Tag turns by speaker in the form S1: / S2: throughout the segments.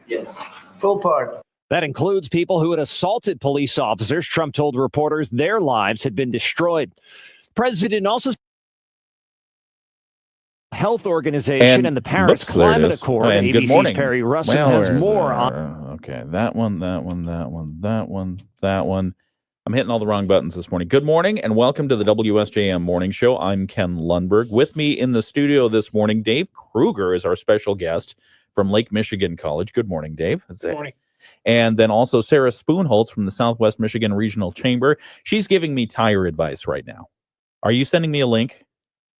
S1: Yes. Full pardon.
S2: That includes people who had assaulted police officers. Trump told reporters their lives had been destroyed. President also Health Organization and the Paris Climate Accord.
S3: And
S2: ABC's
S3: good morning.
S2: Perry Russell has more on.
S3: Okay, that one. I'm hitting all the wrong buttons this morning. Good morning and welcome to the WSJM Morning Show. I'm Ken Lundberg. With me in the studio this morning, Dave Krueger is our special guest from Lake Michigan College. Good morning, Dave.
S4: Good morning.
S3: And then also Sarah Spoonholtz from the Southwest Michigan Regional Chamber. She's giving me tire advice right now. Are you sending me a link?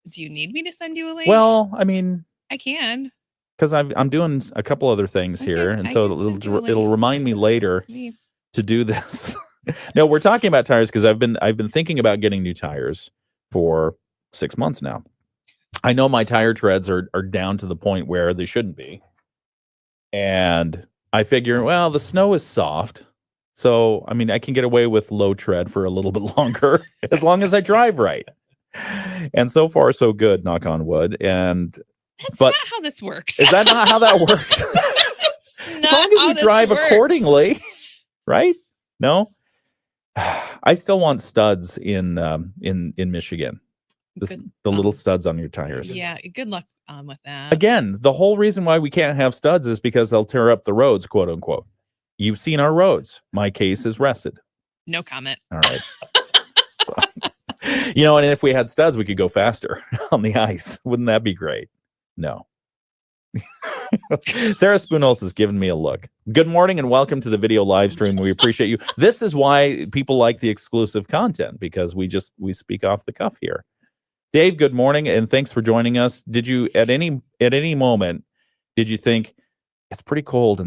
S5: Do you need me to send you a link?
S3: Well, I mean,
S5: I can.
S3: Because I'm doing a couple other things here, and so it'll remind me later to do this. No, we're talking about tires because I've been thinking about getting new tires for 6 months now. I know my tire treads are down to the point where they shouldn't be, and I figure, well, the snow is soft, so I mean I can get away with low tread for a little bit longer as long as I drive right. And so far, so good. Knock on wood. And
S5: that's not how this works.
S3: Is that not how that works? As long as we drive accordingly, right? No. I still want studs in Michigan. The little studs on your tires.
S5: Yeah. Good luck with that.
S3: Again, the whole reason why we can't have studs is because they'll tear up the roads, quote unquote. You've seen our roads. My case is rested.
S5: No comment.
S3: All right. You know, and if we had studs, we could go faster on the ice. Wouldn't that be great? No. Sarah Spoonholtz has given me a look. Good morning and welcome to the video live stream. We appreciate you. This is why people like the exclusive content, because we speak off the cuff here. Dave, good morning and thanks for joining us. Did you at any moment did you think it's pretty cold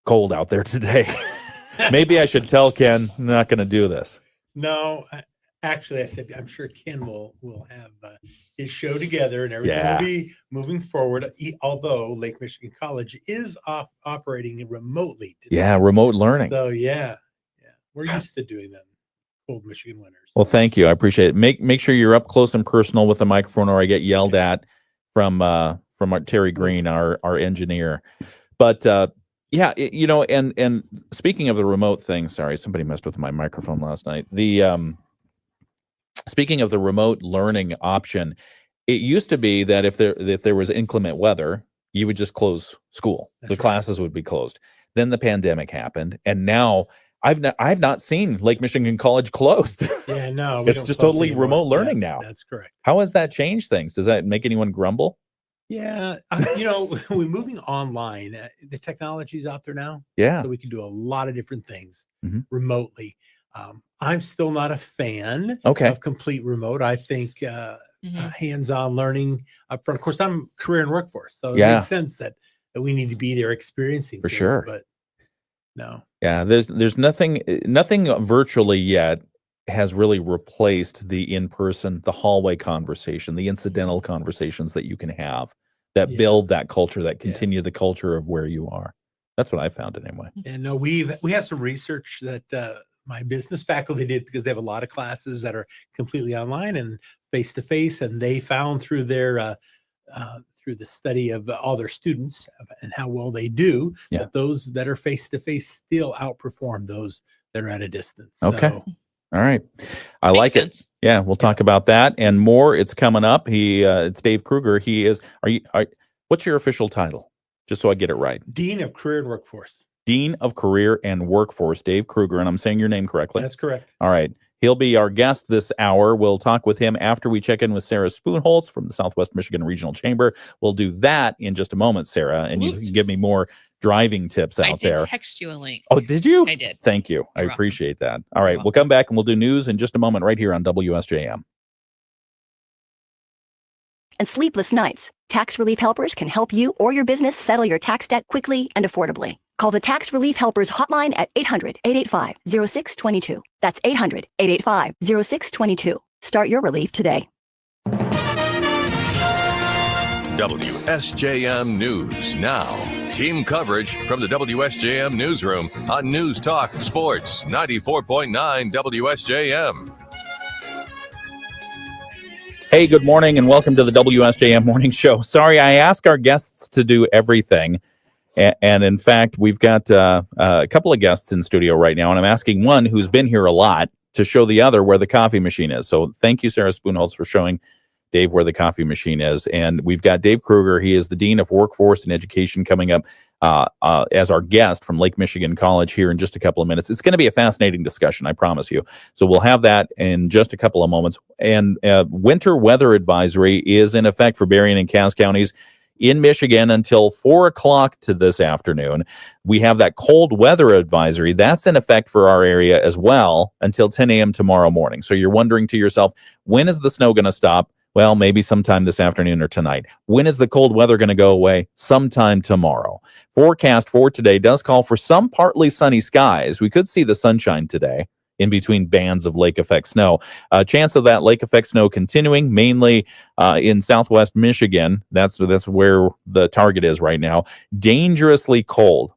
S3: out there today? Maybe I should tell Ken I'm not going to do this.
S4: No, actually, I said I'm sure Ken will have his show together and everything will be moving forward. Although Lake Michigan College is operating remotely today.
S3: Yeah, remote learning.
S4: So yeah, we're used to doing them. Cold Michigan winters.
S3: Well, thank you. I appreciate it. Make sure you're up close and personal with the microphone, or I get yelled at from our Terry Green, our engineer. But yeah, you know, and speaking of the remote thing, sorry, somebody messed with my microphone last night. Speaking of the remote learning option, it used to be that if there was inclement weather, you would just close school. The classes would be closed. Then the pandemic happened, and now I've not seen Lake Michigan College closed.
S4: Yeah, no,
S3: it's just totally remote learning now.
S4: That's correct.
S3: How has that changed things? Does that make anyone grumble?
S4: Yeah, you know, we're moving online. The technology's out there now.
S3: Yeah,
S4: so we can do a lot of different things remotely. I'm still not a fan of complete remote. I think hands-on learning up front. Of course, I'm career and workforce, so it makes sense that we need to be there experiencing
S3: for
S4: things,
S3: sure.
S4: But no,
S3: yeah, there's nothing virtually yet has really replaced the in-person, the hallway conversation, the incidental conversations that you can have that build that culture, that continue the culture of where you are. That's what I found anyway.
S4: And no, we have some research that my business faculty did, because they have a lot of classes that are completely online and face-to-face, and they found through their through the study of all their students and how well they do, that those that are face-to-face still outperform those that are at a distance.
S3: Okay.
S4: So,
S3: all right. I like it. Yeah, we'll talk about that and more. It's coming up. It's Dave Krueger. He is, what's your official title? Just so I get it right.
S4: Dean of Career and Workforce.
S3: Dean of Career and Workforce, Dave Krueger, and I'm saying your name correctly.
S4: That's correct.
S3: All right. He'll be our guest this hour. We'll talk with him after we check in with Sarah Spoonholtz from the Southwest Michigan Regional Chamber. We'll do that in just a moment, Sarah, and you can give me more driving tips out there.
S5: I did text you a link.
S3: Oh, did you?
S5: I did.
S3: Thank you. I appreciate that. All right. We'll come back and we'll do news in just a moment right here on WSJM.
S6: And sleepless nights. Tax Relief Helpers can help you or your business settle your tax debt quickly and affordably. Call the Tax Relief Helpers hotline at 800-885-0622. That's 800-885-0622. Start your relief today.
S7: WSJM News Now. Team coverage from the WSJM Newsroom on News Talk Sports 94.9 WSJM.
S3: Hey, good morning and welcome to the WSJM Morning Show. Sorry, I ask our guests to do everything. And in fact, we've got a couple of guests in studio right now, and I'm asking one who's been here a lot to show the other where the coffee machine is. So thank you, Sarah Spoonholz, for showing Dave where the coffee machine is. And we've got Dave Krueger. He is the Dean of Workforce and Education, coming up as our guest from Lake Michigan College here in just a couple of minutes. It's going to be a fascinating discussion, I promise you. So we'll have that in just a couple of moments. And winter weather advisory is in effect for Berrien and Cass counties in Michigan until 4 o'clock to this afternoon. We have that cold weather advisory. That's in effect for our area as well until 10 a.m. tomorrow morning. So you're wondering to yourself, when is the snow going to stop? Well, maybe sometime this afternoon or tonight. When is the cold weather going to go away? Sometime tomorrow. Forecast for today does call for some partly sunny skies. We could see the sunshine today in between bands of lake effect snow. Chance of that lake effect snow continuing mainly in southwest Michigan. That's where the target is right now. Dangerously cold.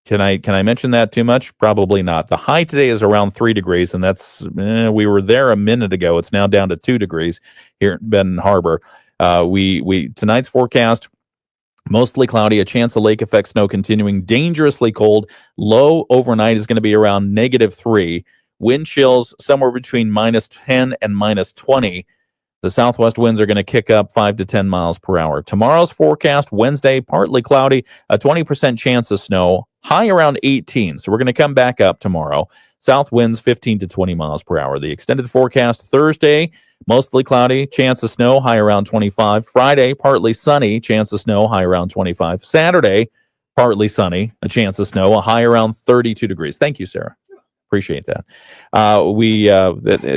S3: Can I mention that too much? Probably not. The high today is around 3 degrees, and that's we were there a minute ago. It's now down to 2 degrees here in Benton Harbor. We tonight's forecast, mostly cloudy, a chance of lake effect snow continuing, dangerously cold. Low overnight is going to be around -3. Wind chills somewhere between -10 and -20. The southwest winds are going to kick up 5 to 10 miles per hour. Tomorrow's forecast, Wednesday, partly cloudy, a 20% chance of snow, high around 18. So we're going to come back up tomorrow. South winds 15 to 20 miles per hour. The extended forecast Thursday, mostly cloudy, chance of snow, high around 25. Friday, partly sunny, chance of snow, high around 25. Saturday, partly sunny, a chance of snow, a high around 32 degrees. Thank you, Sarah. Appreciate that.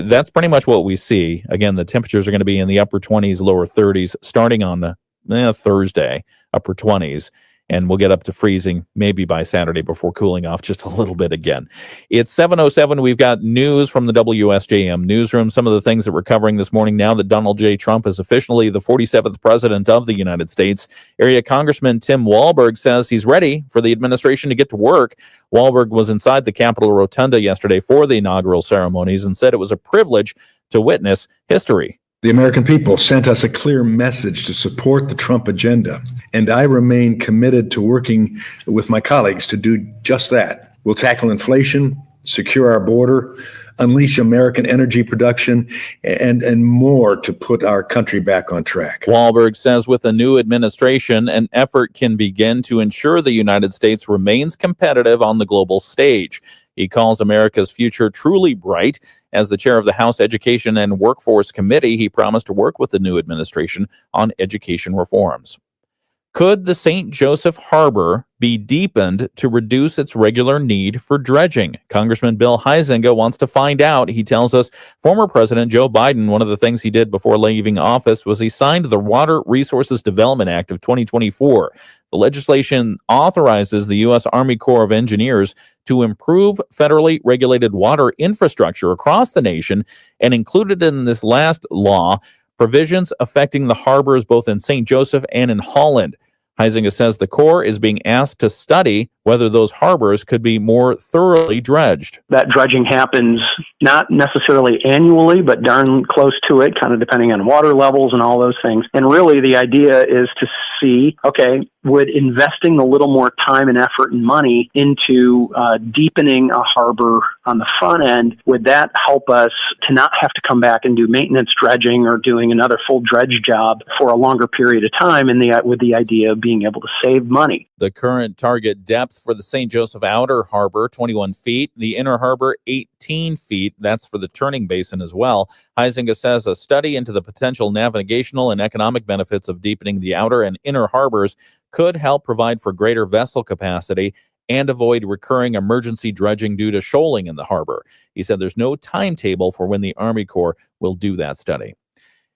S3: That's pretty much what we see. Again, the temperatures are going to be in the upper 20s, lower 30s, starting on Thursday, upper 20s. And we'll get up to freezing maybe by Saturday before cooling off just a little bit again. It's 7:07. We've got news from the WSJM newsroom. Some of the things that we're covering this morning now that Donald J. Trump is officially the 47th president of the United States. Area Congressman Tim Walberg says he's ready for the administration to get to work. Walberg was inside the Capitol Rotunda yesterday for the inaugural ceremonies and said it was a privilege to witness history.
S1: The American people sent us a clear message to support the Trump agenda, and I remain committed to working with my colleagues to do just that. We'll tackle inflation, secure our border, unleash American energy production, and more to put our country back on track.
S3: Walberg says with a new administration, an effort can begin to ensure the United States remains competitive on the global stage. He calls America's future truly bright. As the chair of the House Education and Workforce Committee, he promised to work with the new administration on education reforms. Could the St. Joseph Harbor be deepened to reduce its regular need for dredging? Congressman Bill Huizenga wants to find out. He tells us former President Joe Biden, one of the things he did before leaving office was he signed the Water Resources Development Act of 2024. The legislation authorizes the U.S. Army Corps of Engineers to improve federally regulated water infrastructure across the nation, and included in this last law provisions affecting the harbors both in St. Joseph and in Holland. Huizenga says the Corps is being asked to study whether those harbors could be more thoroughly dredged.
S8: That dredging happens not necessarily annually, but darn close to it, kind of depending on water levels and all those things. And really the idea is to see, okay, would investing a little more time and effort and money into deepening a harbor on the front end, would that help us to not have to come back and do maintenance dredging or doing another full dredge job for a longer period of time, and with the idea of being able to save money?
S3: The current target depth for the St. Joseph Outer Harbor, 21 feet. The Inner Harbor, 18 feet. That's for the turning basin as well. Huizenga says a study into the potential navigational and economic benefits of deepening the outer and inner harbors could help provide for greater vessel capacity and avoid recurring emergency dredging due to shoaling in the harbor. He said there's no timetable for when the Army Corps will do that study.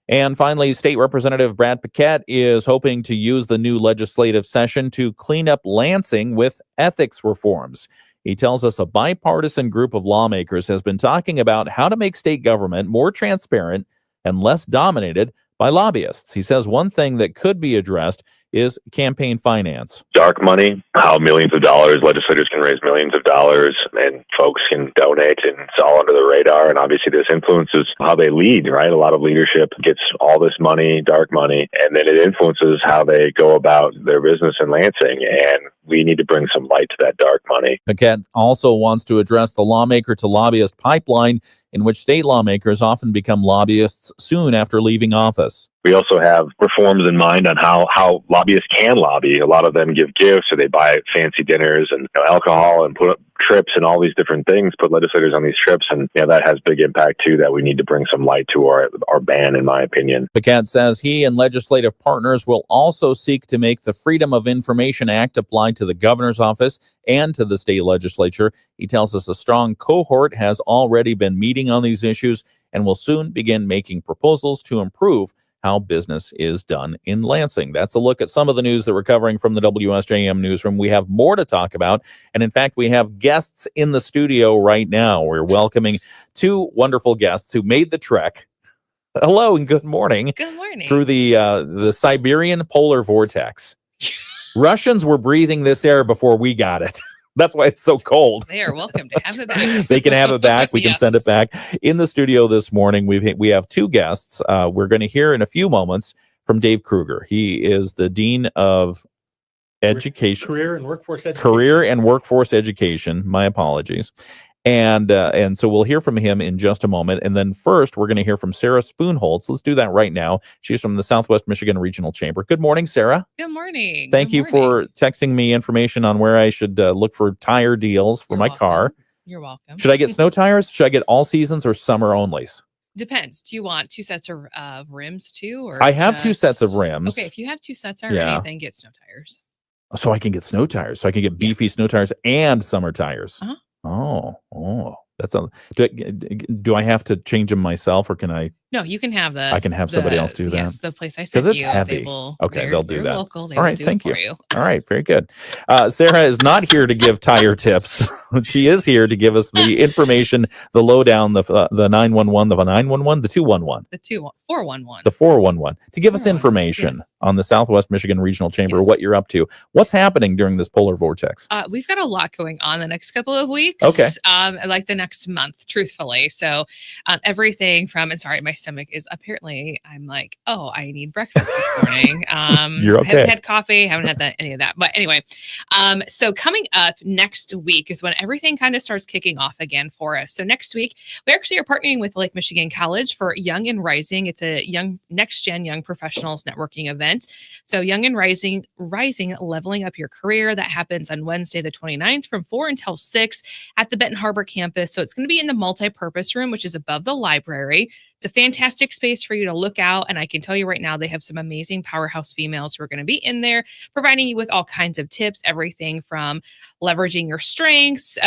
S3: And finally, State Representative Brad Paquette is hoping to use the new legislative session to clean up Lansing with ethics reforms. He tells us a bipartisan group of lawmakers has been talking about how to make state government more transparent and less dominated by lobbyists. He says one thing that could be addressed is campaign finance.
S9: Dark money, how millions of dollars, legislators can raise millions of dollars and folks can donate, and it's all under the radar. And obviously this influences how they lead, right? A lot of leadership gets all this money, dark money, and then it influences how they go about their business in Lansing. And we need to bring some light to that dark money.
S3: Paquette also wants to address the lawmaker to lobbyist pipeline, in which state lawmakers often become lobbyists soon after leaving office.
S9: We also have reforms in mind on how lobbyists can lobby. A lot of them give gifts, or they buy fancy dinners and alcohol and put up trips and all these different things, put legislators on these trips. And that has big impact too, that we need to bring some light to our ban, in my opinion.
S3: Paquette says he and legislative partners will also seek to make the Freedom of Information Act apply to the governor's office and to the state legislature. He tells us a strong cohort has already been meeting on these issues and will soon begin making proposals to improve how business is done in Lansing. That's a look at some of the news that we're covering from the WSJM newsroom. We have more to talk about. And in fact, we have guests in the studio right now. We're welcoming two wonderful guests who made the trek. Hello and good morning.
S5: Good morning.
S3: Through the Siberian polar vortex. Russians were breathing this air before we got it. That's why it's so cold.
S5: They are welcome to have it back.
S3: They can have it back. We can
S5: Yes.
S3: send it back. In the studio this morning, we have two guests. We're going to hear in a few moments from Dave Krueger. He is the Dean of Education.
S4: Career and Workforce Education.
S3: Career and Workforce Education. My apologies. And so we'll hear from him in just a moment. And then first, we're going to hear from Sarah Spoonholtz. Let's do that right now. She's from the Southwest Michigan Regional Chamber. Good morning, Sarah.
S5: Good morning.
S3: Thank
S5: Good
S3: you
S5: morning.
S3: for texting me information on where I should look for tire deals for
S5: You're
S3: my
S5: welcome.
S3: car.
S5: You're welcome.
S3: Should I get snow tires? Should I get all seasons or summer onlys?
S5: Depends. Do you want two sets of rims too? Or
S3: I have two sets of
S5: just-
S3: rims.
S5: Okay, if you have two sets already,
S3: Yeah.
S5: then get snow tires.
S3: So I can get snow tires. So I can get beefy snow tires and summer tires.
S5: Uh-huh.
S3: Oh, that's a. Do I have to change them myself, or can I?
S5: No, you can have the.
S3: I can have somebody else do that?
S5: Yes, the place I
S3: 'Cause
S5: sent
S3: it's
S5: you.
S3: heavy.
S5: They will,
S3: Okay, they'll do
S5: they're
S3: that.
S5: Local. They
S3: All
S5: will
S3: right,
S5: do
S3: thank
S5: it for
S3: you. All right, very good. Sarah is not here to give tire tips. She is here to give us the information, the lowdown, the 911, the 911, the 211.
S5: The 411.
S3: The 411 to give us
S5: 411,
S3: information
S5: yes.
S3: on the Southwest Michigan Regional Chamber,
S5: Yes.
S3: what you're up to, what's happening during this polar vortex.
S5: We've got a lot going on the next couple of weeks.
S3: Okay.
S5: Like the next month, truthfully. So everything from, and sorry, my stomach is apparently, I'm like, oh, I need breakfast this morning.
S3: You're
S5: I
S3: okay.
S5: haven't had coffee, haven't had any of that. But anyway, so coming up next week is when everything kind of starts kicking off again for us. So next week, we actually are partnering with Lake Michigan College for Young and Rising. It's a next gen young professionals networking event. So Young and Rising, leveling up your career. That happens on Wednesday, the 29th from 4 until 6 at the Benton Harbor campus. So it's going to be in the multi-purpose room, which is above the library. It's a fantastic space for you to look out. And I can tell you right now, they have some amazing powerhouse females who are going to be in there, providing you with all kinds of tips, everything from leveraging your strengths,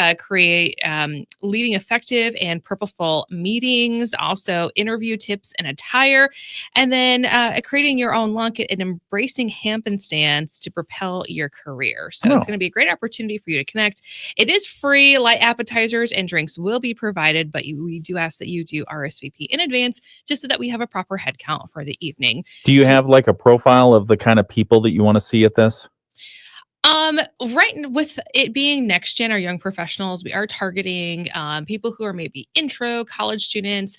S5: leading effective and purposeful meetings, also interview tips and attire, and then creating your own look and embracing happenstance to propel your career. So it's going to be a great opportunity for you to connect. It is free. Light appetizers and drinks will be provided, but we do ask that you do RSVP in advance just so that we have a proper head count for the evening.
S3: Do you have like a profile of the kind of people that you want to see at this?
S5: Right, with it being next gen or young professionals, we are targeting people who are maybe intro college students,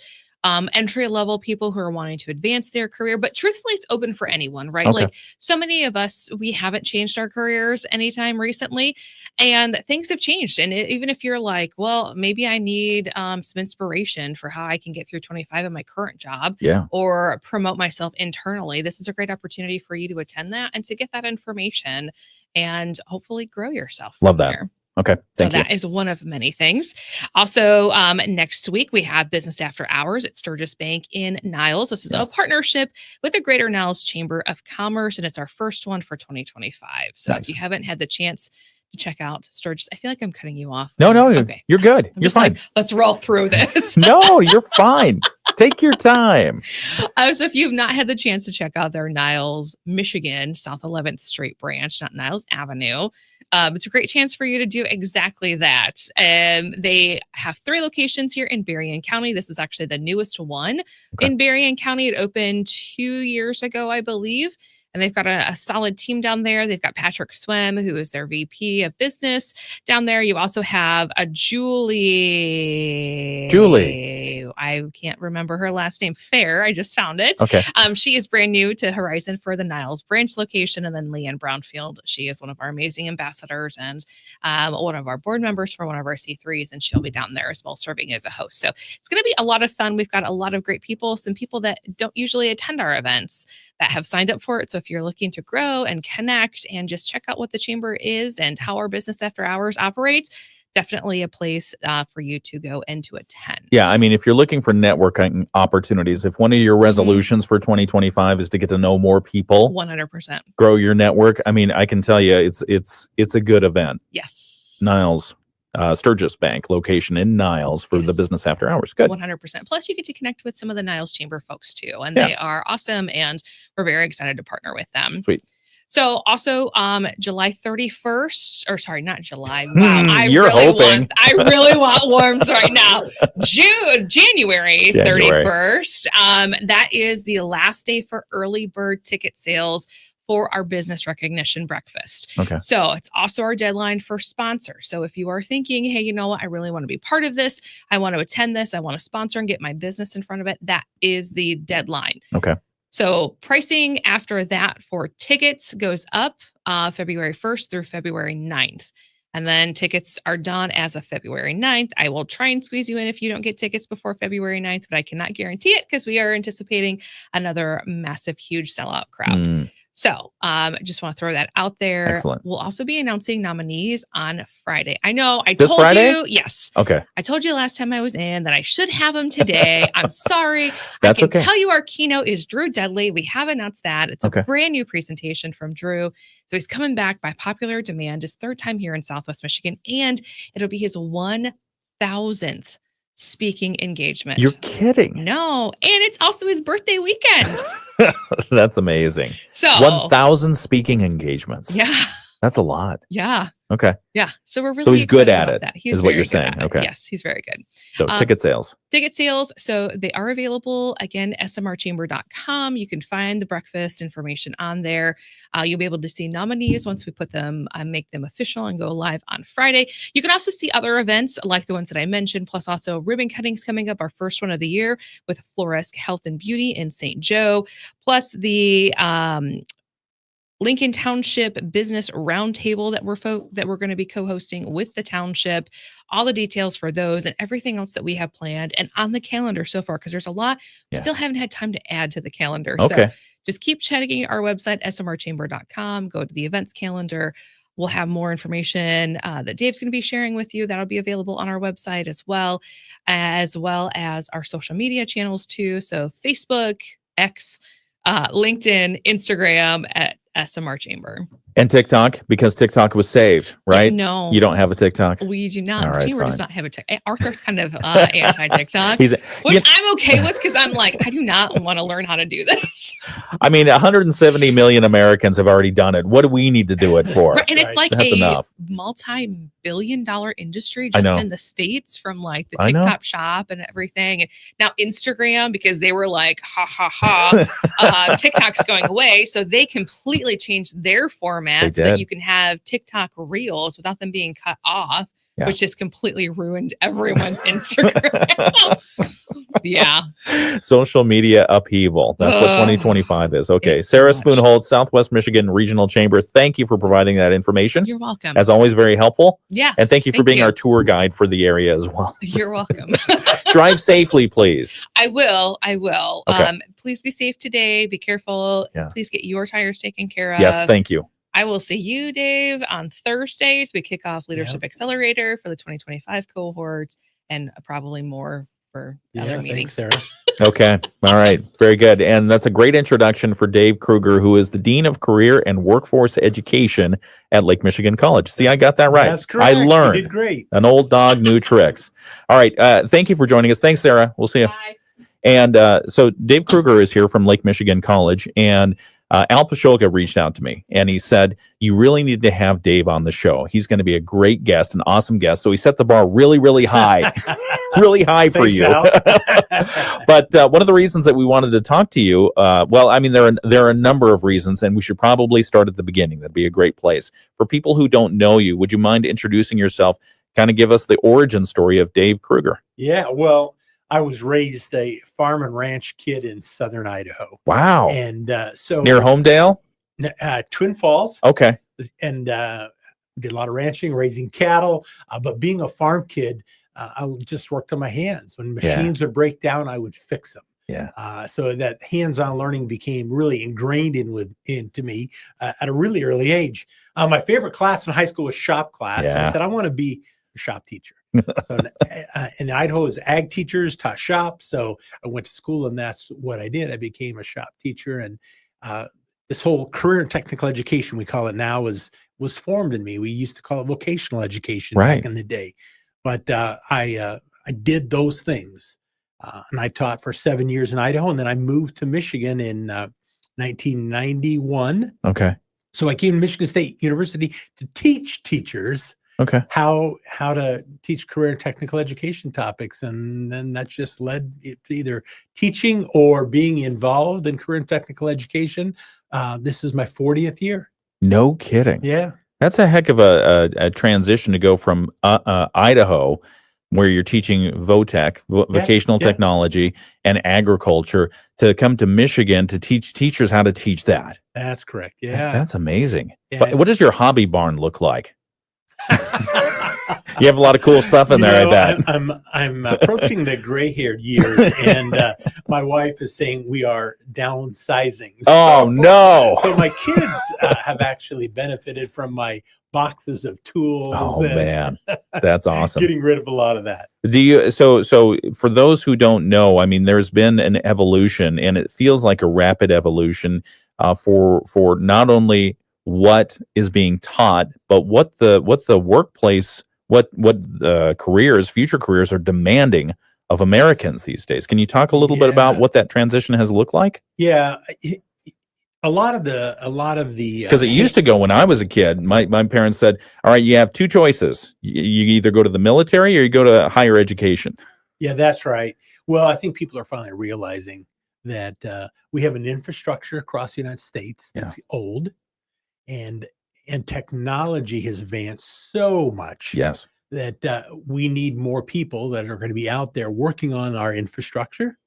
S5: entry level people who are wanting to advance their career. But truthfully, it's open for anyone, right?
S3: Okay.
S5: Like so many of us, we haven't changed our careers anytime recently, and things have changed. And even if you're like, well, maybe I need some inspiration for how I can get through 25 in my current job,
S3: Yeah.
S5: or promote myself internally, this is a great opportunity for you to attend that and to get that information and hopefully grow yourself.
S3: Love
S5: from
S3: that.
S5: there.
S3: Okay.
S5: So
S3: Thank you.
S5: that is one of many things. Also, next week, we have Business After Hours at Sturgis Bank in Niles. This is
S3: Yes.
S5: a partnership with the Greater Niles Chamber of Commerce, and it's our first one for 2025. So
S3: Nice.
S5: if you haven't had the chance to check out Sturgis, I feel like I'm cutting you off.
S3: No,
S5: Okay.
S3: you're good.
S5: I'm
S3: You're
S5: just like,
S3: fine.
S5: let's roll through this.
S3: No, you're fine. Take your time.
S5: So if you've not had the chance to check out their Niles, Michigan, South 11th Street branch, not Niles Avenue, it's a great chance for you to do exactly that. They have 3 locations here in Berrien County. This is actually the newest one in Berrien County. It opened 2 years ago, I believe. and they've got a solid team down there. They've got Patrick Swim, who is their VP of business down there. You also have a Julie. I can't remember her last name. Fair. I just found it.
S3: Okay.
S5: She is brand new to Horizon for the Niles branch location. And then Leanne Brownfield. She is one of our amazing ambassadors and one of our board members for one of our C3s. And she'll be down there as well, serving as a host. So it's going to be a lot of fun. We've got a lot of great people, some people that don't usually attend our events that have signed up for it. So if you're looking to grow and connect and just check out what the chamber is and how our business after hours operates, definitely a place for you to go and to attend.
S3: Yeah, I mean, if you're looking for networking opportunities, if one of your resolutions for 2025 is to get to know more people,
S5: 100%,
S3: grow your network, I mean, I can tell you it's a good event.
S5: Yes.
S3: Niles, Sturgis Bank location in Niles for the business after hours. Good.
S5: 100%. Plus, you get to connect with some of the Niles Chamber folks too, and they are awesome, and we're very excited to partner with them.
S3: Sweet.
S5: So also July 31st, or sorry, not July. Wow. I
S3: You're hoping.
S5: I really want warmth right now. January 31st. That is the last day for early bird ticket sales for our business recognition breakfast.
S3: Okay.
S5: So it's also our deadline for sponsors. So if you are thinking, hey, you know what, I really want to be part of this, I want to attend this, I want to sponsor and get my business in front of it, that is the deadline.
S3: Okay.
S5: So pricing after that for tickets goes up February 1st through February 9th. And then tickets are done as of February 9th. I will try and squeeze you in if you don't get tickets before February 9th, but I cannot guarantee it because we are anticipating another massive, huge sellout crowd. So I just want to throw that out there.
S3: Excellent.
S5: We'll also be announcing nominees on Friday. I know I
S3: This
S5: told
S3: Friday?
S5: you. Yes.
S3: Okay.
S5: I told you last time I was in that I should have them today. I'm sorry.
S3: That's
S5: I can
S3: okay.
S5: tell you our keynote is Drew Dudley. We have announced that. It's a brand new presentation from Drew. So he's coming back by popular demand, his third time here in Southwest Michigan, and it'll be his 1,000th speaking engagement.
S3: You're kidding.
S5: No. And it's also his birthday weekend.
S3: That's amazing.
S5: So
S3: 1,000 speaking engagements.
S5: Yeah.
S3: That's a lot.
S5: Yeah.
S3: Okay.
S5: Yeah. So we're really
S3: So he's good
S5: excited
S3: at
S5: about
S3: it,
S5: that. He is
S3: is what
S5: very
S3: you're
S5: good
S3: saying.
S5: at it.
S3: Okay.
S5: Yes, he's very good.
S3: So ticket sales.
S5: Ticket sales. So they are available. Again, smrchamber.com. You can find the breakfast information on there. You'll be able to see nominees once we put them, make them official and go live on Friday. You can also see other events like the ones that I mentioned, plus also ribbon cuttings coming up, our first one of the year with Floresque Health and Beauty in St. Joe, plus the Lincoln Township Business Roundtable that we're going to be co-hosting with the township. All the details for those and everything else that we have planned and on the calendar so far, because there's a lot we still haven't had time to add to the calendar.
S3: Okay.
S5: So just keep checking our website, smrchamber.com. Go to the events calendar. We'll have more information that Dave's going to be sharing with you. That'll be available on our website as well as our social media channels too. So Facebook, X, LinkedIn, Instagram at SMR Chamber.
S3: And TikTok, because TikTok was saved, right?
S5: No.
S3: You don't have a TikTok?
S5: We do not.
S3: All right,
S5: Chamber does
S3: fine.
S5: not have a TikTok. Arthur's kind of anti-TikTok,
S3: Which
S5: I'm okay with because I'm like, I do not want to learn how to do this.
S3: I mean, 170 million Americans have already done it. What do we need to do it for?
S5: Right, and it's like
S3: That's
S5: a
S3: enough.
S5: multi-billion-dollar industry
S3: I
S5: just
S3: know.
S5: in the States from like the
S3: I know.
S5: TikTok shop and everything. And now Instagram, because they were like, ha, ha, ha, TikTok's going away. So they completely changed their format so that
S3: did.
S5: you can have TikTok reels without them being cut off,
S3: Yeah.
S5: which has completely ruined everyone's Instagram. Yeah.
S3: Social media upheaval. That's what 2025 is. Okay.
S5: it's
S3: Sarah
S5: too much.
S3: Spoonhold, Southwest Michigan Regional Chamber. Thank you for providing that information.
S5: You're welcome.
S3: As always, very helpful.
S5: Yes.
S3: And thank you for being our tour guide for the area as well.
S5: You're welcome.
S3: Drive safely, please.
S5: I will.
S3: Okay.
S5: Please be safe today. Be careful.
S3: Yeah.
S5: Please get your tires taken care of.
S3: Yes, thank you.
S5: I will see you, Dave, on Thursdays. We kick off Leadership Accelerator for the 2025 cohort and probably more for other meetings.
S4: Thanks, Sarah.
S3: Okay. All right. Very good. And that's a great introduction for Dave Krueger, who is the Dean of Career and Workforce Education at Lake Michigan College. See, I got that right.
S4: That's correct.
S3: I
S4: You
S3: learned.
S4: did great.
S3: An old dog, new tricks. All right. Thank you for joining us. Thanks, Sarah. We'll see you.
S5: Bye.
S3: And so Dave Krueger is here from Lake Michigan College. And Al Pasholka reached out to me and he said, you really need to have Dave on the show. He's going to be a great guest, an awesome guest. So he set the bar really, really high, really high for
S4: Thanks,
S3: you.
S4: Al.
S3: But one of the reasons that we wanted to talk to you, well, I mean, there are a number of reasons, and we should probably start at the beginning. That'd be a great place. For people who don't know you, would you mind introducing yourself? Kind of give us the origin story of Dave Krueger.
S4: Yeah, well, I was raised a farm and ranch kid in southern Idaho.
S3: Wow.
S4: And so
S3: Near Homedale?
S4: Twin Falls.
S3: Okay.
S4: And did a lot of ranching, raising cattle. But being a farm kid, I just worked on my hands. When machines would break down, I would fix them.
S3: Yeah.
S4: So that hands-on learning became really ingrained into me at a really early age. My favorite class in high school was shop class. And I said, I want to be a shop teacher. So in Idaho, as ag teachers taught shop. So I went to school, and that's what I did. I became a shop teacher, and this whole career and technical education, we call it now, was formed in me. We used to call it vocational education back in the day, but I did those things, and I taught for 7 years in Idaho, and then I moved to Michigan in 1991.
S3: Okay.
S4: So I came to Michigan State University to teach teachers how to teach career and technical education topics. And then that just led to either teaching or being involved in career and technical education. This is my 40th year.
S3: No kidding.
S4: Yeah.
S3: That's a heck of a transition to go from Idaho, where you're teaching VOTEC, vocational technology, and agriculture, to come to Michigan to teach teachers how to teach that.
S4: That's correct. Yeah.
S3: That's amazing.
S4: Yeah.
S3: But what does your hobby barn look like? You have a lot of cool stuff in there, I bet.
S4: I'm approaching the gray-haired years, and my wife is saying we are downsizing.
S3: Oh, no.
S4: So my kids have actually benefited from my boxes of tools.
S3: Oh, man. That's awesome.
S4: Getting rid of a lot of that.
S3: Do you so for those who don't know, I mean, there's been an evolution, and it feels like a rapid evolution for not only what is being taught, but what the workplace, what careers, future careers are demanding of Americans these days. Can you talk a little bit about what that transition has looked like?
S4: Yeah. A lot of the
S3: because it used to go when I was a kid, my parents said, all right, you have two choices. You either go to the military or you go to higher education.
S4: Yeah, that's right. Well, I think people are finally realizing that we have an infrastructure across the United States that's old, and technology has advanced so much that we need more people that are going to be out there working on our infrastructure.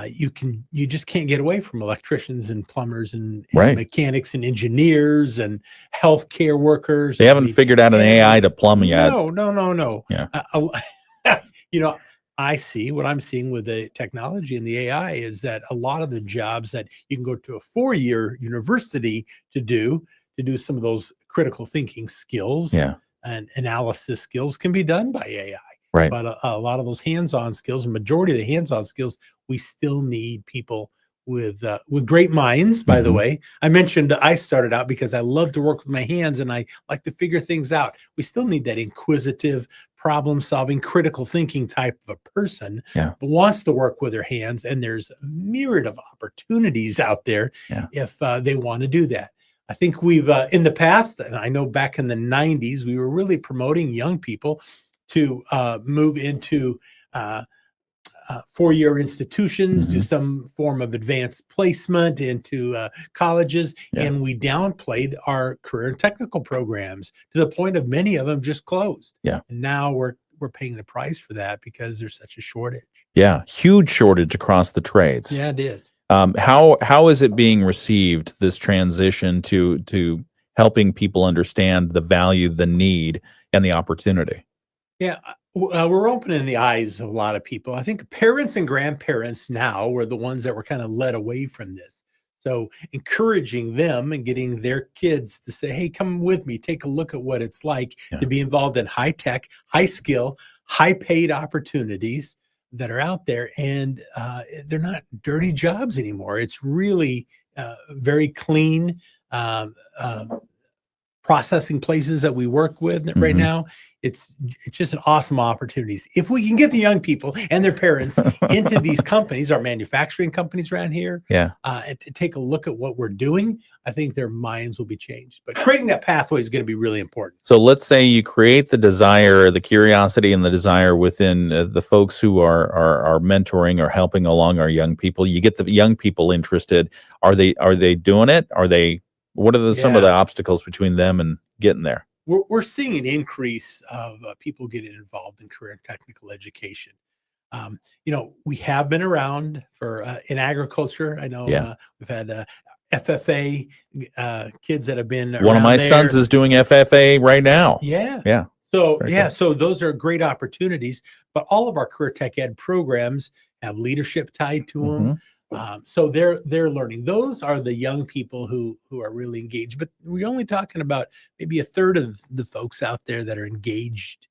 S4: You just can't get away from electricians and plumbers and mechanics and engineers and healthcare workers.
S3: They haven't figured out an AI to plumb yet.
S4: No.
S3: Yeah.
S4: I see what I'm seeing with the technology and the AI is that a lot of the jobs that you can go to a 4-year university to do some of those critical thinking skills and analysis skills can be done by AI.
S3: Right.
S4: But a lot of those hands-on skills, a majority of the hands-on skills, we still need people with great minds. By the way, I mentioned I started out because I love to work with my hands and I like to figure things out. We still need that inquisitive, problem-solving, critical thinking type of a person, but wants to work with their hands. And there's a myriad of opportunities out there if they want to do that. I think we've in the past, and I know back in the 90s, we were really promoting young people to move into 4-year institutions, do some form of advanced placement into colleges, and we downplayed our career and technical programs to the point of many of them just closed.
S3: Yeah.
S4: And now we're paying the price for that because there's such a shortage.
S3: Yeah, huge shortage across the trades.
S4: Yeah, it is.
S3: How is it being received, this transition to helping people understand the value, the need, and the opportunity?
S4: Yeah, we're opening the eyes of a lot of people. I think parents and grandparents now were the ones that were kind of led away from this. So encouraging them and getting their kids to say, hey, come with me, take a look at what it's like to be involved in high tech, high skill, high paid opportunities that are out there. And they're not dirty jobs anymore. It's really very clean, processing places that we work with right now. It's just an awesome opportunities. If we can get the young people and their parents into these companies, our manufacturing companies around here, and to take a look at what we're doing, I think their minds will be changed. But creating that pathway is going to be really important.
S3: So let's say you create the desire, the curiosity and the desire within the folks who are mentoring or helping along our young people. You get the young people interested. Are they doing it? What are some of the obstacles between them and getting there?
S4: We're seeing an increase of people getting involved in career and technical education. We have been around for in agriculture. I know we've had FFA kids that have been around.
S3: One of my sons is doing FFA right now.
S4: Yeah. So those are great opportunities. But all of our career tech ed programs have leadership tied to them. So they're learning. Those are the young people who are really engaged. But we're only talking about maybe a third of the folks out there that are engaged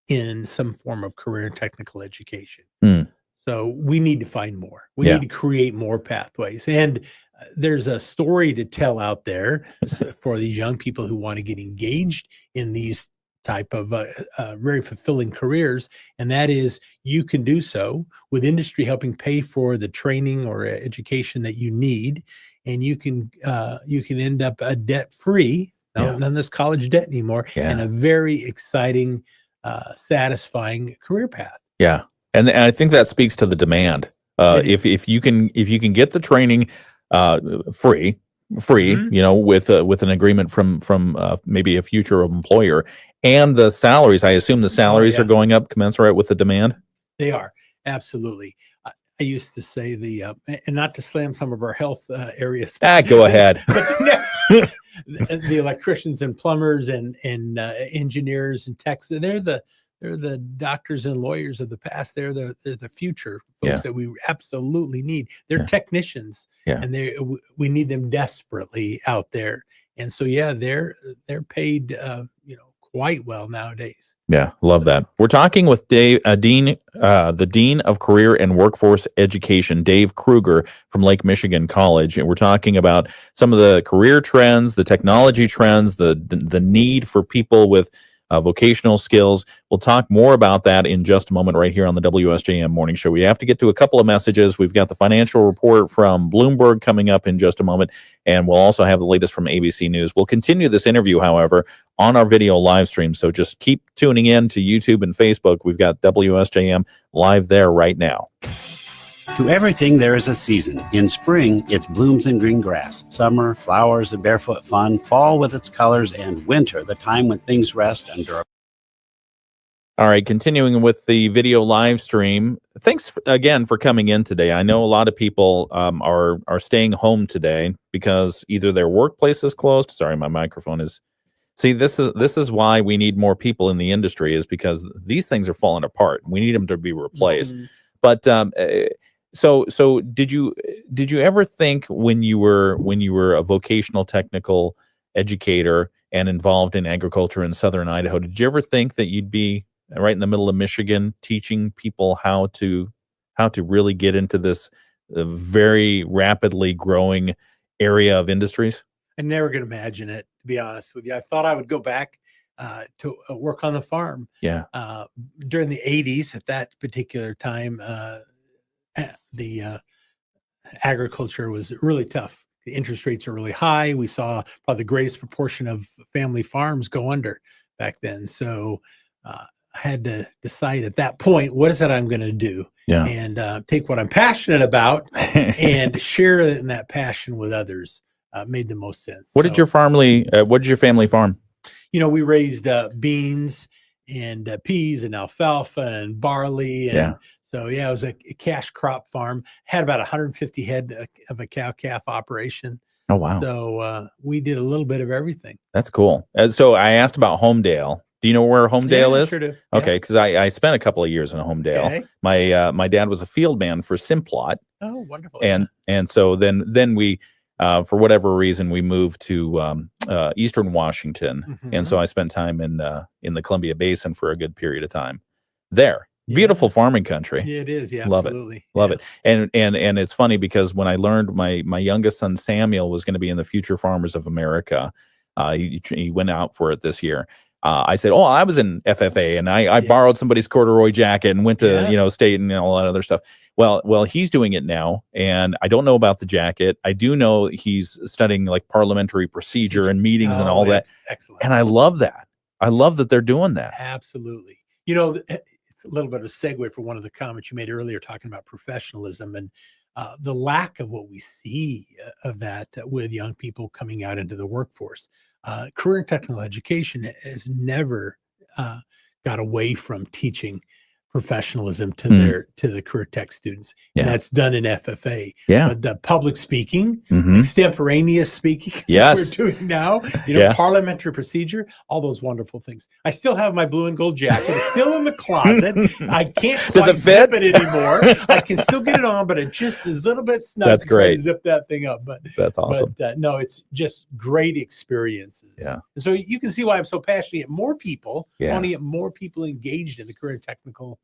S4: in some form of career and technical education. So we need to find more. We need to create more pathways. And there's a story to tell out there for these young people who want to get engaged in these type of very fulfilling careers, and that is you can do so with industry helping pay for the training or education that you need, and you can end up debt free, none of this college debt anymore, and a very exciting, satisfying career path.
S3: Yeah, and I think that speaks to the demand. If you can get the training free, with an agreement from maybe a future employer, and the salaries, I assume the salaries are going up commensurate with the demand.
S4: They are, absolutely. I used to say and not to slam some of our health areas.
S3: Go ahead.
S4: But the electricians and plumbers and engineers and techs, they're the doctors and lawyers of the past. They're the future folks that we absolutely need. They're technicians, and we need them desperately out there. And so, they're paid, quite well nowadays.
S3: Yeah, love that. We're talking with the Dean of Career and Workforce Education, Dave Krueger from Lake Michigan College, and we're talking about some of the career trends, the technology trends, the need for people with vocational skills. We'll talk more about that in just a moment right here on the WSJM Morning Show. We have to get to a couple of messages. We've got the financial report from Bloomberg coming up in just a moment, and we'll also have the latest from ABC News. We'll continue this interview, however, on our video live stream, so just keep tuning in to YouTube and Facebook. We've got WSJM live there right now.
S10: To everything, there is a season. In spring, it's blooms and green grass. Summer, flowers and barefoot fun. Fall with its colors. And winter, the time when things rest under.
S3: All right, continuing with the video live stream. Thanks again for coming in today. I know a lot of people are staying home today because either their workplace is closed. Sorry, my microphone is. See, this is why we need more people in the industry, is because these things are falling apart. We need them to be replaced. But So did you ever think when you were a vocational technical educator and involved in agriculture in southern Idaho, did you ever think that you'd be right in the middle of Michigan teaching people how to really get into this very rapidly growing area of industries?
S4: I never could imagine it, to be honest with you. I thought I would go back to work on the farm. During the 80s, at that particular time, the agriculture was really tough. The interest rates are really high. We saw probably the greatest proportion of family farms go under back then. So I had to decide at that point, what is it I'm going to do? And take what I'm passionate about and share in that passion with others. Made the most sense.
S3: What did your family farm?
S4: We raised beans and peas and alfalfa and barley. And so, it was a cash crop farm. Had about 150 head of a cow-calf operation.
S3: Oh, wow.
S4: So we did a little bit of everything.
S3: That's cool. So I asked about Homedale. Do you know where Homedale is?
S4: Sure do.
S3: Okay, because I spent a couple of years in Homedale. Okay. My dad was a field man for Simplot.
S4: Oh, wonderful.
S3: And so then we, for whatever reason, we moved to Eastern Washington. And so I spent time in the Columbia Basin for a good period of time there. Beautiful farming country.
S4: Yeah, it is. Yeah,
S3: love
S4: absolutely.
S3: Love it. And it's funny because when I learned my youngest son Samuel was going to be in the Future Farmers of America, He went out for it this year. I said, "Oh, I was in FFA, and I borrowed somebody's corduroy jacket and went to state and all that other stuff." Well, he's doing it now, and I don't know about the jacket. I do know he's studying like parliamentary procedure and meetings and all that.
S4: Excellent.
S3: And I love that. I love that they're doing that.
S4: Absolutely. It's a little bit of a segue for one of the comments you made earlier, talking about professionalism and the lack of what we see of that with young people coming out into the workforce. Career and technical education has never got away from teaching professionalism to the career tech students. And that's done in FFA. But the public speaking, extemporaneous speaking, we're doing now, parliamentary procedure, all those wonderful things. I still have my blue and gold jacket. It's still in the closet. I can't quite zip it anymore. I can still get it on, but it just is a little bit snug.
S3: That's great.
S4: To zip that thing up. But
S3: that's awesome.
S4: But, no, it's just great experiences.
S3: Yeah.
S4: So you can see why I'm so passionate to get more people. I want to get more people engaged in the career and technical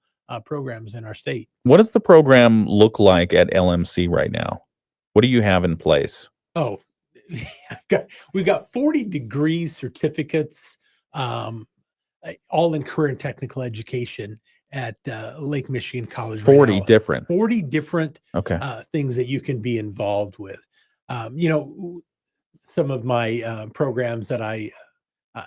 S4: programs in our state.
S3: What does the program look like at LMC right now? What do you have in place?
S4: Oh, we've got 40 degrees, certificates, all in career and technical education at Lake Michigan College.
S3: 40 different
S4: things that you can be involved with. Some of my programs that I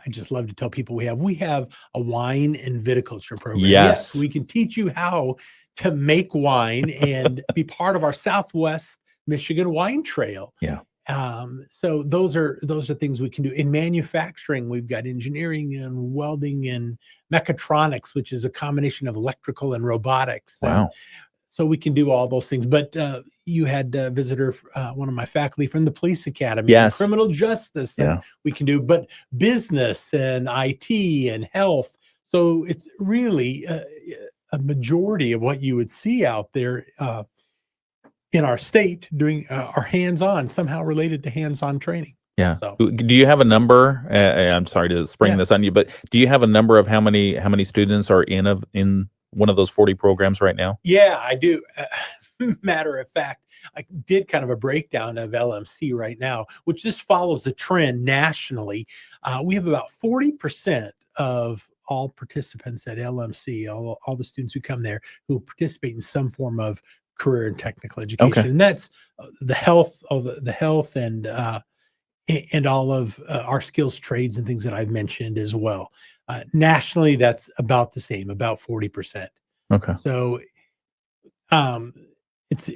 S4: just love to tell people we have a wine and viticulture program.
S3: Yes,
S4: we can teach you how to make wine and be part of our Southwest Michigan wine trail. So those are things we can do. In manufacturing, we've got engineering and welding and mechatronics, which is a combination of electrical and robotics.
S3: Wow.
S4: So we can do all those things. But you had a visitor, one of my faculty from the police academy, criminal justice that we can do, but business and IT and health. So it's really a majority of what you would see out there in our state doing our hands-on, somehow related to hands-on training.
S3: Yeah. So. Do you have a number? I'm sorry to spring this on you, but do you have a number of how many students are in one of those 40 programs right now?
S4: Yeah, I do. Matter of fact, I did kind of a breakdown of LMC right now, which just follows the trend nationally. We have about 40% of all participants at LMC, all the students who come there, who participate in some form of career and technical education. And that's the health and all of our skills trades and things that I've mentioned as well. Nationally, that's about the same, about 40%.
S3: Okay.
S4: So it's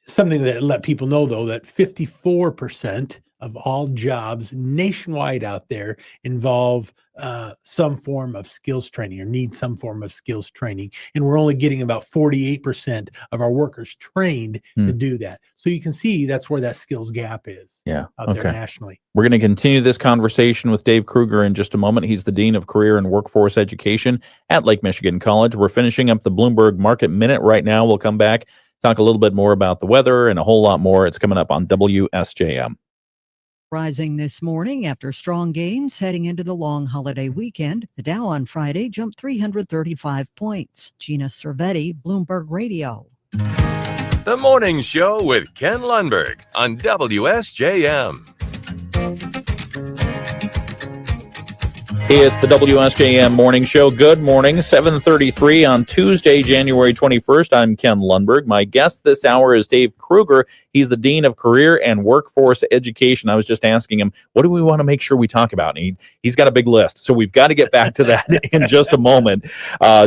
S4: something that let people know, though, that 54% of all jobs nationwide out there involve some form of skills training or need some form of skills training. And we're only getting about 48% of our workers trained to do that. So you can see that's where that skills gap is out there nationally.
S3: We're going to continue this conversation with Dave Krueger in just a moment. He's the Dean of Career and Workforce Education at Lake Michigan College. We're finishing up the Bloomberg Market Minute right now. We'll come back, talk a little bit more about the weather and a whole lot more. It's coming up on WSJM.
S11: Rising this morning after strong gains heading into the long holiday weekend. The Dow on Friday jumped 335 points. Gina Cervetti, Bloomberg Radio.
S7: The Morning Show with Ken Lundberg on WSJM.
S3: It's the WSJM Morning Show. Good morning, 7:33 on Tuesday, January 21st. I'm Ken Lundberg. My guest this hour is Dave Krueger. He's the Dean of Career and Workforce Education. I was just asking him, what do we want to make sure we talk about? And he's got a big list, so we've got to get back to that in just a moment.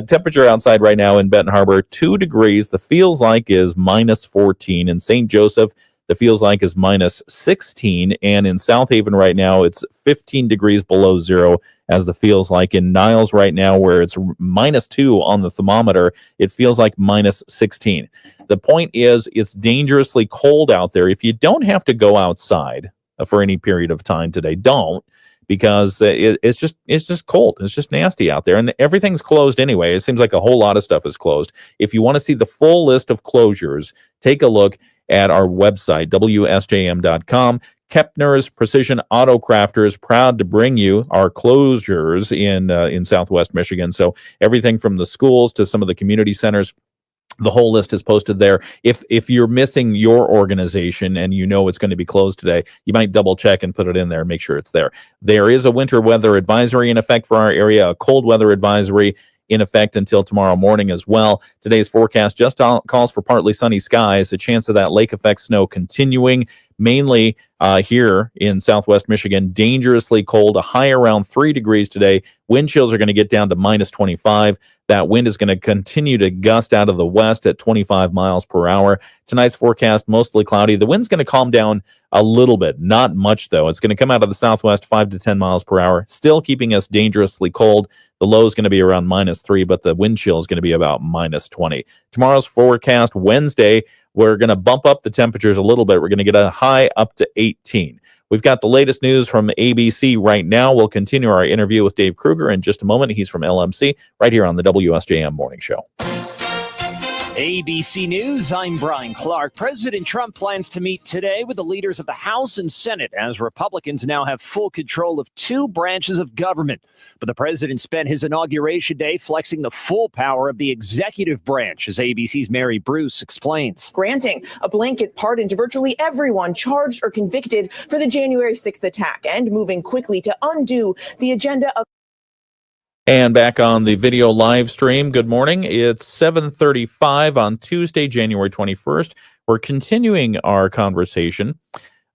S3: Temperature outside right now in Benton Harbor, 2 degrees. The feels like is minus 14. In St. Joseph, the feels like is minus 16. And in South Haven right now, it's 15 degrees below zero as the feels like. In Niles right now, where it's minus 2 on the thermometer, it feels like minus 16. The point is, it's dangerously cold out there. If you don't have to go outside for any period of time today, don't, because it's just cold. It's just nasty out there, and everything's closed anyway. It seems like a whole lot of stuff is closed. If you want to see the full list of closures, take a look at our website, WSJM.com. Kepner's Precision Auto Crafters, proud to bring you our closures in Southwest Michigan. So everything from the schools to some of the community centers, The whole list is posted there. If you're missing your organization and you know it's going to be closed today, you might double check and put it in there and make sure it's there. There is a winter weather advisory in effect for our area, a cold weather advisory in effect until tomorrow morning as well. Today's forecast just calls for partly sunny skies, a chance of that lake effect snow continuing, mainly here in southwest Michigan. Dangerously cold, a high around 3 degrees today. Wind chills are going to get down to minus 25. That wind is going to continue to gust out of the west at 25 miles per hour. Tonight's forecast, mostly cloudy. The wind's going to calm down a little bit, not much though. It's going to come out of the southwest 5 to 10 miles per hour, still keeping us dangerously cold. The low is going to be around minus 3, but the wind chill is going to be about minus 20. Tomorrow's forecast, Wednesday, we're going to bump up the temperatures a little bit. We're going to get a high up to 18. We've got the latest news from ABC right now. We'll continue our interview with Dave Krueger in just a moment. He's from LMC right here on the WSJM Morning Show.
S2: ABC News, I'm Brian Clark. President Trump plans to meet today with the leaders of the House and Senate as Republicans now have full control of 2 branches of government. But the president spent his inauguration day flexing the full power of the executive branch, as ABC's Mary Bruce explains.
S12: Granting a blanket pardon to virtually everyone charged or convicted for the January 6th attack and moving quickly to undo the agenda of.
S3: And back on the video live stream, good morning. It's 7:35 on Tuesday, January 21st. We're continuing our conversation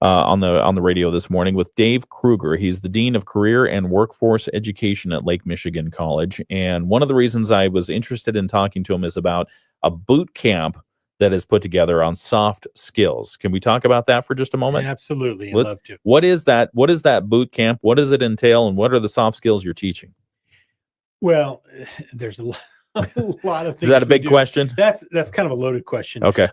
S3: on the radio this morning with Dave Krueger. He's the Dean of Career and Workforce Education at Lake Michigan College. And one of the reasons I was interested in talking to him is about a boot camp that is put together on soft skills. Can we talk about that for just a moment?
S4: Absolutely, I'd love to.
S3: What is that? What is that boot camp? What does it entail? And what are the soft skills you're teaching?
S4: Well, there's a lot of things.
S3: Is that a big question?
S4: That's kind of a loaded question.
S3: Okay.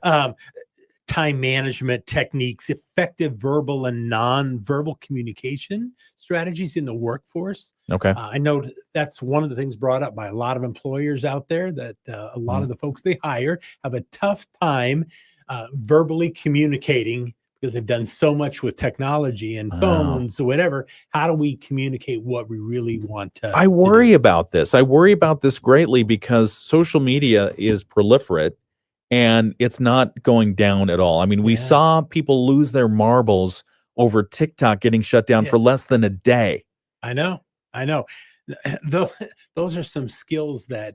S4: Time management techniques, effective verbal and non-verbal communication strategies in the workforce.
S3: Okay.
S4: I know that's one of the things brought up by a lot of employers out there, that a lot of the folks they hire have a tough time verbally communicating, because they've done so much with technology and phones or whatever. How do we communicate what we really want to?
S3: I worry about this. I worry about this greatly because social media is proliferate and it's not going down at all. I mean, we saw people lose their marbles over TikTok getting shut down for less than a day.
S4: I know. Those are some skills that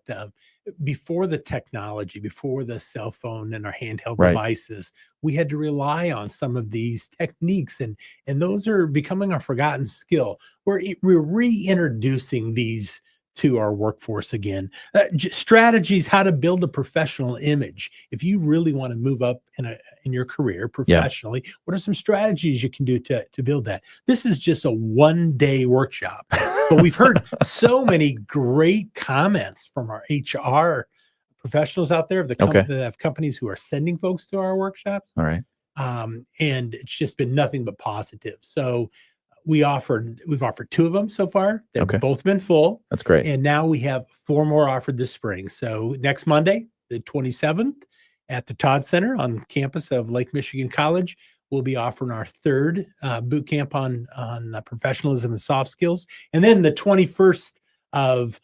S4: before the technology, before the cell phone and our handheld devices, we had to rely on some of these techniques, and those are becoming a forgotten skill. We're reintroducing these to our workforce again. Strategies how to build a professional image. If you really want to move up in your career professionally, what are some strategies you can do to build that? This is just a one-day workshop, but we've heard so many great comments from our HR professionals out there that have companies who are sending folks to our workshops.
S3: All right.
S4: And it's just been nothing but positive. So we've offered 2 of them so far. They've both been full.
S3: That's great.
S4: And now we have 4 more offered this spring. So next Monday, the 27th, at the Todd Center on campus of Lake Michigan College, we'll be offering our 3rd boot camp on professionalism and soft skills. And then the 21st of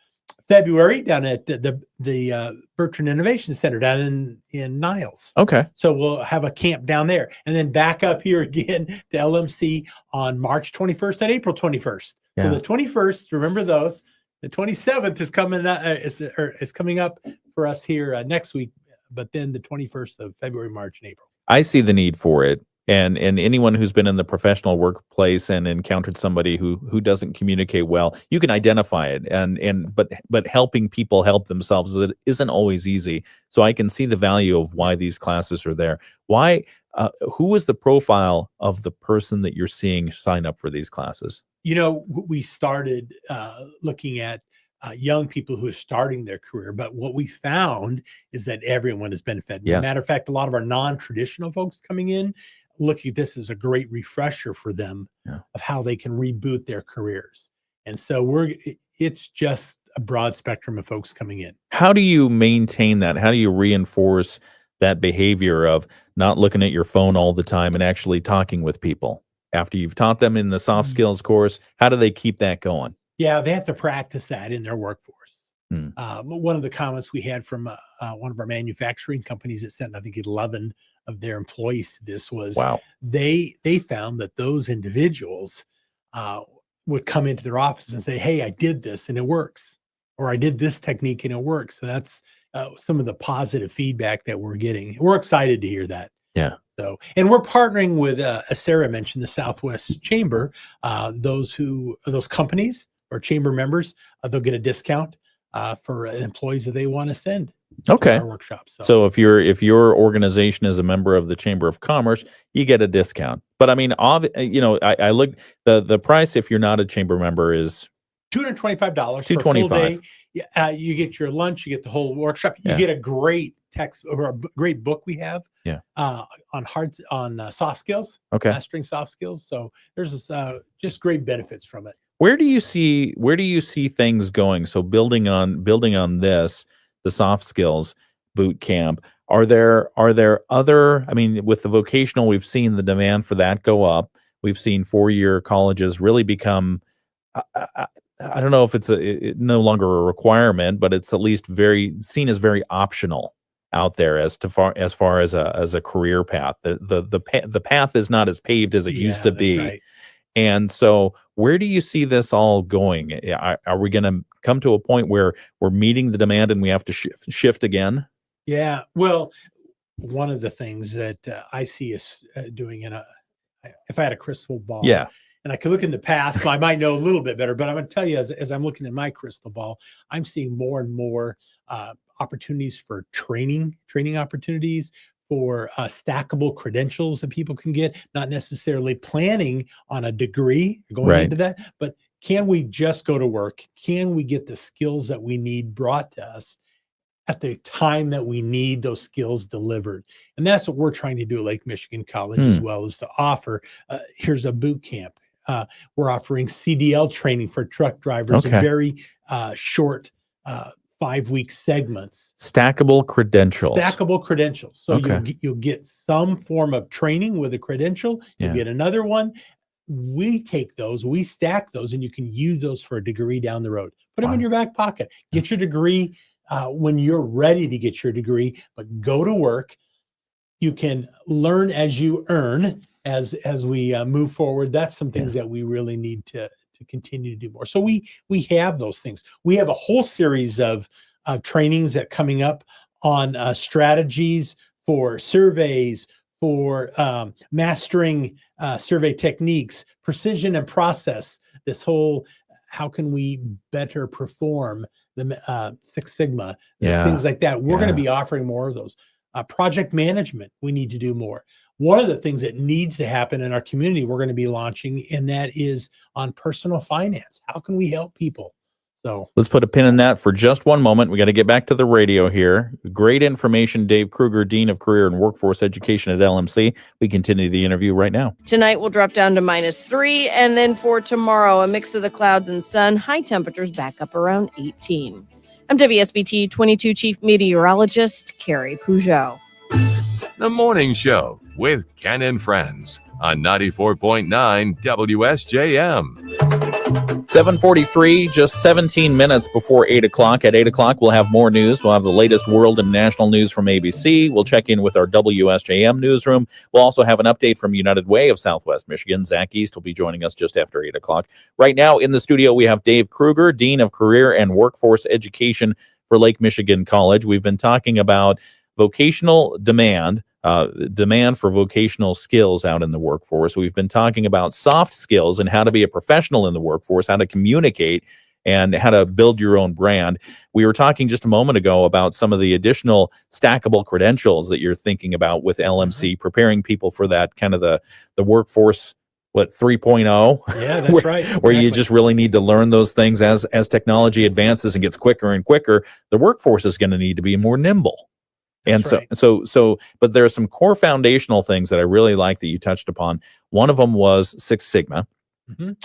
S4: February down at the Bertrand Innovation Center down in Niles.
S3: Okay.
S4: So we'll have a camp down there, and then back up here again to LMC on March 21st and April 21st.
S3: Yeah.
S4: So the 21st, remember those. The 27th is coming up for us here next week, but then the 21st of February, March, and April.
S3: I see the need for it. And anyone who's been in the professional workplace and encountered somebody who doesn't communicate well, you can identify it. But helping people help themselves isn't always easy. So I can see the value of why these classes are there. Why? Who is the profile of the person that you're seeing sign up for these classes?
S4: You know, we started looking at young people who are starting their career, but what we found is that everyone has benefited.
S3: Yes.
S4: As a matter of fact, a lot of our non-traditional folks coming in look at this as a great refresher for them of how they can reboot their careers. And so it's just a broad spectrum of folks coming in.
S3: How do you maintain that? How do you reinforce that behavior of not looking at your phone all the time and actually talking with people after you've taught them in the soft skills course? How do they keep that going?
S4: Yeah, they have to practice that in their workforce. One of the comments we had from one of our manufacturing companies that sent, I think, 11 of their employees to this was they found that those individuals would come into their office and say, hey, I did this and it works, or I did this technique and it works. So that's some of the positive feedback that we're getting. We're excited to hear that.
S3: Yeah.
S4: So, and we're partnering with, as Sarah mentioned, the Southwest Chamber. Those companies or chamber members, they'll get a discount for employees that they want to send.
S3: Okay.
S4: To our workshops.
S3: So if your organization is a member of the Chamber of Commerce, you get a discount. But I mean, I look the price if you're not a chamber member is
S4: $225 for a full day. You get your lunch, you get the whole workshop, you get a great text or a great book we have on soft skills, mastering soft skills. So there's just great benefits from it.
S3: Where do you see things going? So building on this, the soft skills boot camp, are there other, I mean, with the vocational, we've seen the demand for that go up. We've seen 4-year colleges really become, I don't know if it's no longer a requirement, but it's at least seen as very optional out there as far as a career path. The path is not as paved as it used to be.
S4: Right.
S3: And so where do you see this all going? Are we going to come to a point where we're meeting the demand and we have to shift again?
S4: Yeah. Well, one of the things that I see us doing if I had a crystal ball, and I could look in the past, I might know a little bit better, but I'm going to tell you, as I'm looking at my crystal ball, I'm seeing more and more opportunities for training opportunities, for stackable credentials that people can get, not necessarily planning on a degree going into that, but can we just go to work? Can we get the skills that we need brought to us at the time that we need those skills delivered? And that's what we're trying to do at Lake Michigan College as well, is to offer, here's a boot camp. We're offering CDL training for truck drivers in very short 5-week segments.
S3: Stackable credentials.
S4: So you'll get some form of training with a credential. You'll get another one. We take those, we stack those, and you can use those for a degree down the road. Put them in your back pocket. Get your degree when you're ready to get your degree, but go to work. You can learn as you earn as we move forward. That's some things that we really need to continue to do more. So we have those things. We have a whole series of trainings that coming up on strategies for surveys, for mastering survey techniques, precision and process, this whole, how can we better perform the Six Sigma, things like that. We're going to be offering more of those. Project management, we need to do more. One of the things that needs to happen in our community, we're going to be launching, and that is on personal finance. How can we help people? So
S3: let's put a pin in that for just one moment. We got to get back to the radio here. Great information. Dave Krueger, Dean of Career and Workforce Education at LMC. We continue the interview right now.
S13: Tonight we'll drop down to -3, and then for tomorrow, a mix of the clouds and sun. High temperatures back up around 18. I'm WSBT 22 Chief Meteorologist Carrie Peugeot.
S7: The Morning Show with Ken and Friends on 94.9 WSJM.
S3: 7:43, just 17 minutes before 8 o'clock. At 8 o'clock, we'll have more news. We'll have the latest world and national news from ABC. We'll check in with our WSJM newsroom. We'll also have an update from United Way of Southwest Michigan. Zach East will be joining us just after 8 o'clock. Right now in the studio, we have Dave Krueger, Dean of Career and Workforce Education for Lake Michigan College. We've been talking about vocational demand for vocational skills out in the workforce. We've been talking about soft skills and how to be a professional in the workforce, how to communicate, and how to build your own brand. We were talking just a moment ago about some of the additional stackable credentials that you're thinking about with LMC, preparing people for that kind of the workforce, 3.0?
S4: Yeah, that's right. Exactly.
S3: Where you just really need to learn those things as technology advances and gets quicker and quicker. The workforce is going to need to be more nimble. And but there are some core foundational things that I really like that you touched upon. One of them was Six Sigma.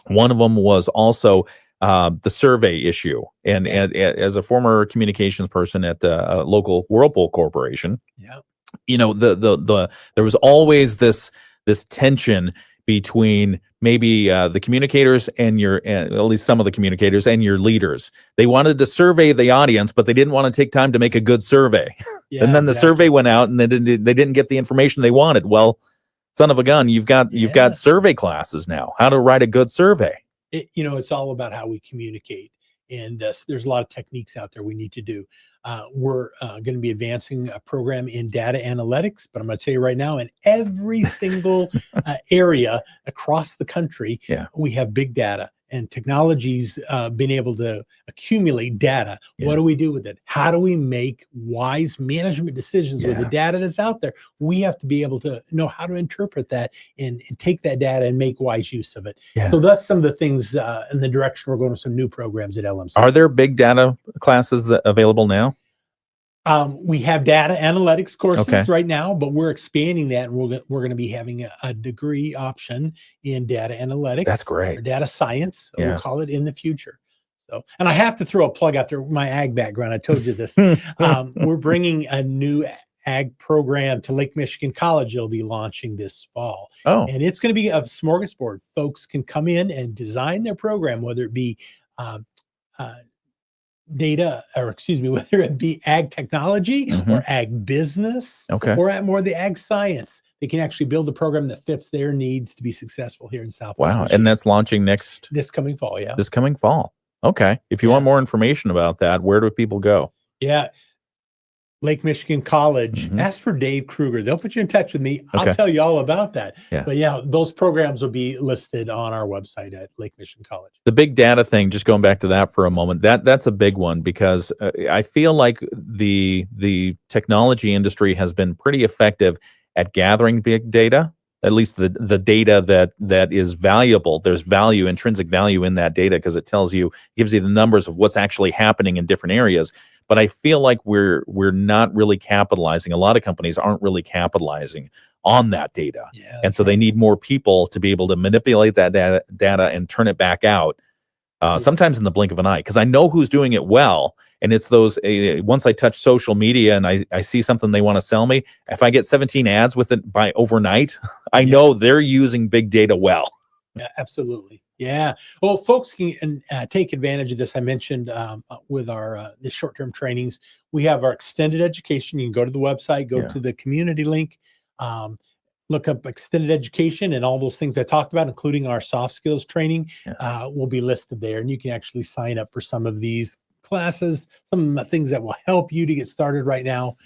S3: One of them was also the survey issue. And as a former communications person at a local Whirlpool Corporation, you know, there was always this tension between maybe the communicators and at least some of the communicators and your leaders. They wanted to survey the audience, but they didn't want to take time to make a good survey.
S4: Yeah,
S3: And then the survey went out and they didn't get the information they wanted. Well, son of a gun, you've got survey classes now, how to write a good survey.
S4: It's all about how we communicate. And there's a lot of techniques out there we need to do. We're going to be advancing a program in data analytics, but I'm going to tell you right now, in every single area across the country, we have big data and technologies being able to accumulate data. What do we do with it? How do we make wise management decisions with the data that's out there? We have to be able to know how to interpret that and take that data and make wise use of it. So that's some of the things in the direction we're going with some new programs at LMC.
S3: Are there big data classes available now?
S4: We have data analytics courses right now, but we're expanding that, and we're going to be having a degree option in data analytics.
S3: That's great.
S4: Or data science, we'll call it, in the future. So, and I have to throw a plug out there. My ag background, I told you this. We're bringing a new ag program to Lake Michigan College. It'll be launching this fall. And it's going to be a smorgasbord. Folks can come in and design their program, whether it be whether it be ag technology or ag business or at more the ag science. They can actually build a program that fits their needs to be successful here in Southwest Michigan.
S3: And that's launching this
S4: coming fall.
S3: This coming fall. Okay. If you want more information about that, where do people go?
S4: Lake Michigan College. Ask for Dave Krueger. They'll put you in touch with me. I'll tell you all about that. But those programs will be listed on our website at Lake Michigan College.
S3: The big data thing, just going back to that for a moment, that's a big one, because I feel like the technology industry has been pretty effective at gathering big data, at least the data that is valuable. There's value, intrinsic value in that data, because it gives you the numbers of what's actually happening in different areas. But I feel like we're not really capitalizing. A lot of companies aren't really capitalizing on that data. And so they need more people to be able to manipulate that data and turn it back out, sometimes in the blink of an eye. Because I know who's doing it well. And it's those, once I touch social media and I see something they want to sell me, if I get 17 ads with it by overnight, I know they're using big data well.
S4: Yeah, absolutely. Yeah. Well, folks can take advantage of this. I mentioned with our the short-term trainings, we have our extended education. You can go to the website, go to the community link, look up extended education, and all those things I talked about, including our soft skills training, will be listed there. And you can actually sign up for some of these classes, some things that will help you to get started right now